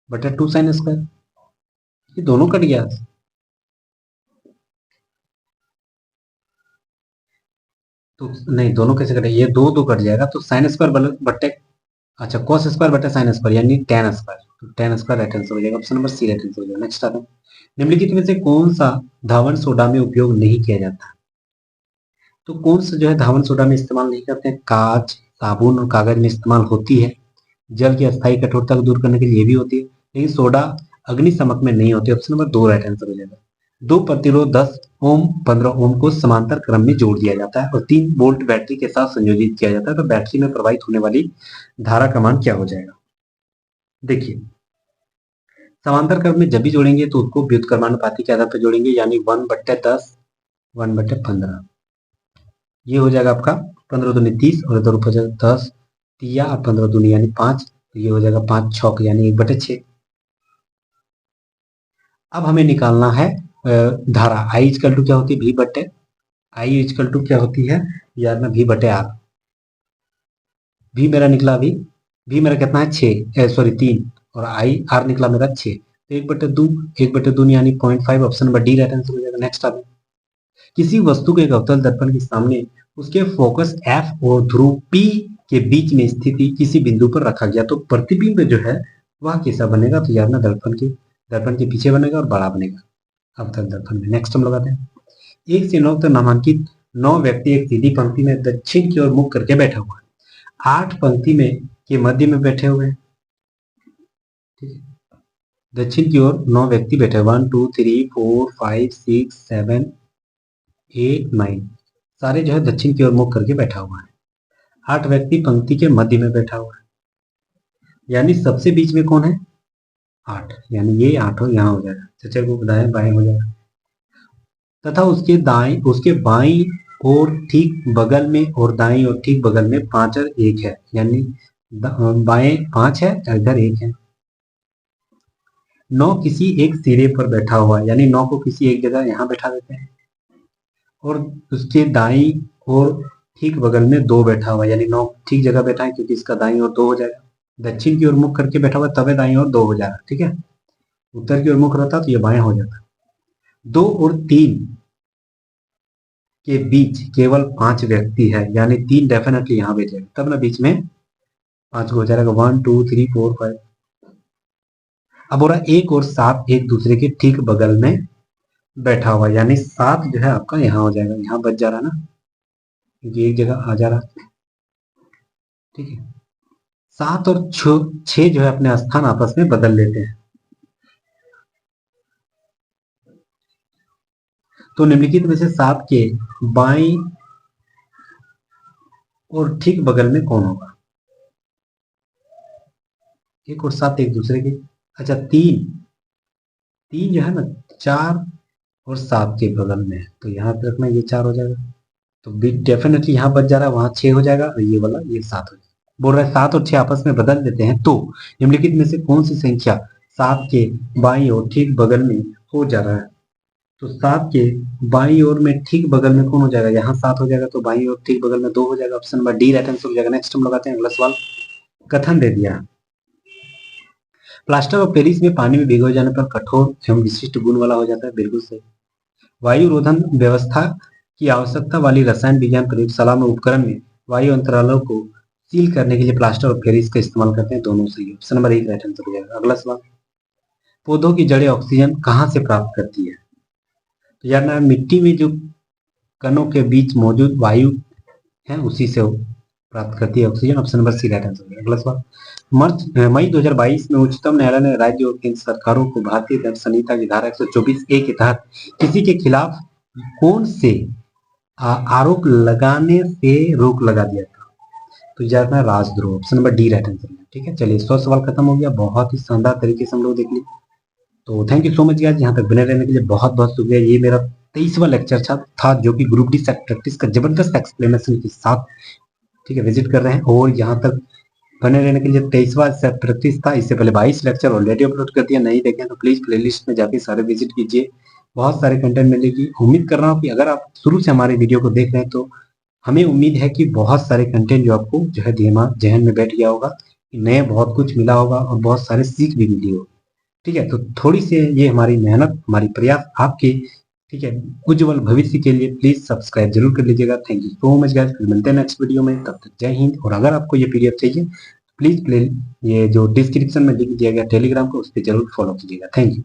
बटा 2 साइन स्क्वायर, ये दोनों कट गया। तो नहीं, दोनों कैसे कटे? ये दो दो कट जाएगा, तो साइन स्क्वायर बटे, अच्छा कॉस स्क्वायर बटे साइन स्क्वायर यानी टेन स्क्वायर, तो टेन स्क्वायर राइट आंसर हो जाएगा। Option number C right answer हो जाएगा। नेक्स्ट आता है, निम्नलिखित में से कौन सा धावन सोडा में उपयोग नहीं किया जाता? तो कौन सा जो है धावन सोडा में इस्तेमाल नहीं करते हैं? कांच, साबुन और कागज में इस्तेमाल होती है। जल की अस्थायी कठोरता को दूर करने के लिए भी होती है, लेकिन सोडा अग्निशमक में नहीं होती। ऑप्शन नंबर 2 राइट आंसर हो जाएगा। दो प्रतिरोध 10 ओम 15 ओम को समांतर क्रम में जोड़ दिया जाता है और 3 वोल्ट बैटरी के साथ संयोजित किया जाता है, तो बैटरी में प्रवाहित होने वाली धारा का मान क्या हो जाएगा? देखिए, समांतर क्रम में जब भी जोड़ेंगे तो उसको व्युत्क्रमानुपाती के आधार पर जोड़ेंगे, यानी 1/10 1/15, ये हो जाएगा आपका 15 दूनी 30 और इधर ऊपर जाएगा 10 तिया और 15 दूनी यानी 5, तो ये हो जाएगा 5 छौक यानी 1/6। अब हमें निकालना है धारा आई इक्वल टू क्या होती है? भी बटे आई इक्वल टू क्या होती है यार ना? भी बटे आर। भी मेरा निकला अभी, भी मेरा कितना है? 6, सॉरी 3, और आई आर निकला मेरा 6, तो 1/2, 1/2 यानी 0.5। Option number D right answer हो जाएगा। नेक्स्ट आता है, किसी वस्तु के एक अवतल दर्पण के सामने उसके फोकस एफ और ध्रुव पी के बीच में स्थिति किसी बिंदु पर रखा गया, तो प्रतिबिंब जो है वह कैसा बनेगा? तो यार ना दर्पण के पीछे बनेगा और बड़ा बनेगा अवतल दर्पण में। नेक्स्ट हम लोग आते हैं, 1 से 9 तक नामांकित 9 व्यक्ति एक सीधी पंक्ति में दक्षिण की ओर मुख करके बैठा हुआ है। 8 पंक्ति में के मध्य में बैठे हुए हैं, ठीक है। दक्षिण की ओर 9 व्यक्ति बैठे, 1 2 3 4 5 6 7 8 9, सारे जो है दक्षिण की ओर मुख करके बैठा हुआ है। 8 व्यक्ति पंक्ति के मध्य में बैठा हुआ है, यानी सबसे बीच में कौन है? 8, यानी ये 8 यहाँ हो जाएगा, सचर को दाएं बाएं हो जाएगा। तथा उसके बाईं और ठीक बगल में और दाईं और ठीक बगल में 5 और 1 है, यानी बाएं 5 है, इधर 1 है। 9 किसी एक सिरे पर बैठा हुआ है, यानी 9 को किसी एक जगह यहाँ बैठा देते हैं। और उसके दाईं और ठीक बगल में 2 बैठा हुआ है, यानी 9 ठीक जगह बैठा है क्योंकि इसका दाईं और 2 हो जाएगा। दक्षिण की ओर मुख करके बैठा हुआ तब दाईं और 2 हो जाएगा, ठीक है। उत्तर की ओर मुख रहता तो ये बाएं हो जाता। 2 और 3 के बीच केवल 5 व्यक्ति है, यानी 3 डेफिनेटली यहाँ बैठेगा, तब ना बीच में 5 को हो जाएगा, 1 2 3 4 5। अब हो रहा 1 और 7 एक दूसरे के ठीक बगल में बैठा हुआ, यानी 7 जो है आपका यहाँ हो जाएगा, यहाँ बच जा रहा ना क्योंकि एक जगह आ जा रहा, ठीक है। 7 और 6 जो है अपने स्थान आपस में बदल लेते हैं। तो निम्नलिखित में से 7 के बाईं और ठीक बगल में कौन होगा? 1 और 7 एक दूसरे के, अच्छा 3 जो है ना 4 और 7 के बगल में है, तो यहाँ पे रखना, ये 4 हो जाएगा, तो डेफिनेटली यहाँ बच जा रहा है, वहां 6 हो जाएगा और ये वाला ये 7 हो जाएगा। बोल रहा है 7 और 6 आपस में बदल देते हैं, तो निम्नलिखित में से कौन सी संख्या 7 के बाईं और ठीक बगल में हो जा रहा है? तो 7 के बाईं ओर में ठीक बगल में कौन हो जाएगा? यहाँ 7 हो जाएगा, तो बाईं ओर ठीक बगल में 2 हो जाएगा। Option number D right answer हो जाएगा। नेक्स्ट हम लगाते हैं अगला सवाल। कथन दे दिया, प्लास्टर ऑफ पेरिस में पानी में भिगो जाने पर कठोर एवं विशिष्ट गुण वाला हो जाता है। बिल्कुल सही। वायु रोधन व्यवस्था की आवश्यकता वाली रसायन विज्ञान प्रयोगशाला में उपकरण में वायु अंतरालों को सील करने के लिए प्लास्टर ऑफ पेरिस का इस्तेमाल करते हैं। दोनों सही। ऑप्शन नंबर 1 राइट आंसर हो जाएगा। अगला सवाल, पौधों की जड़ें ऑक्सीजन कहाँ से प्राप्त करती है? तो यार ना मिट्टी में जो कणों के बीच मौजूद वायु है उसी से प्राप्त करती है oxygen. Option number C right answer है। अगला सवाल, मई 2022 में उच्चतम न्यायालय ने राज्य और केंद्र सरकारों को भारतीय दंड संहिता की धारा 124A के तहत किसी के खिलाफ कौन से आरोप लगाने से रोक लगा दिया था? तो यार ना राजद्रोह। Option number D right answer है। ठीक है, चलिए 100 सवाल खत्म हो गया। बहुत ही शानदार तरीके से हम लोग देख लिए। तो thank you so much guys, यहाँ तक बने रहने के लिए बहुत बहुत शुक्रिया। ये मेरा 23वां लेक्चर था जो कि ग्रुप डी सेट प्रैक्टिस का जबरदस्त एक्सप्लेनेशन के साथ, ठीक है, विजिट कर रहे हैं। और यहाँ तक बने रहने के लिए 23वां सेट प्रैक्टिस था। इससे पहले 22 लेक्चर ऑलरेडी अपलोड कर दिया, नहीं देखें तो प्लीज प्लेलिस्ट में जाके सारे विजिट कीजिए, बहुत सारे कंटेंट मिलेगी। उम्मीद कर रहा हूँ कि अगर आप शुरू से हमारे वीडियो को देख रहे हैं तो हमें उम्मीद है कि बहुत सारे कंटेंट जो आपको जो है दिमाग जहन में बैठ गया होगा, नए बहुत कुछ मिला होगा और बहुत सारे सीख भी मिली होगी। ठीक है, तो थोड़ी सी ये हमारी मेहनत, हमारी प्रयास आपके, ठीक है, उज्जवल भविष्य के लिए प्लीज सब्सक्राइब जरूर कर लीजिएगा। Thank you so much guys, फिर मिलते हैं नेक्स्ट वीडियो में। तब तक जय हिंद। और अगर आपको ये पीडीएफ चाहिए प्लीज ये जो डिस्क्रिप्शन में लिख दिया गया टेलीग्राम को उस पर जरूर फॉलो कीजिएगा। Thank you.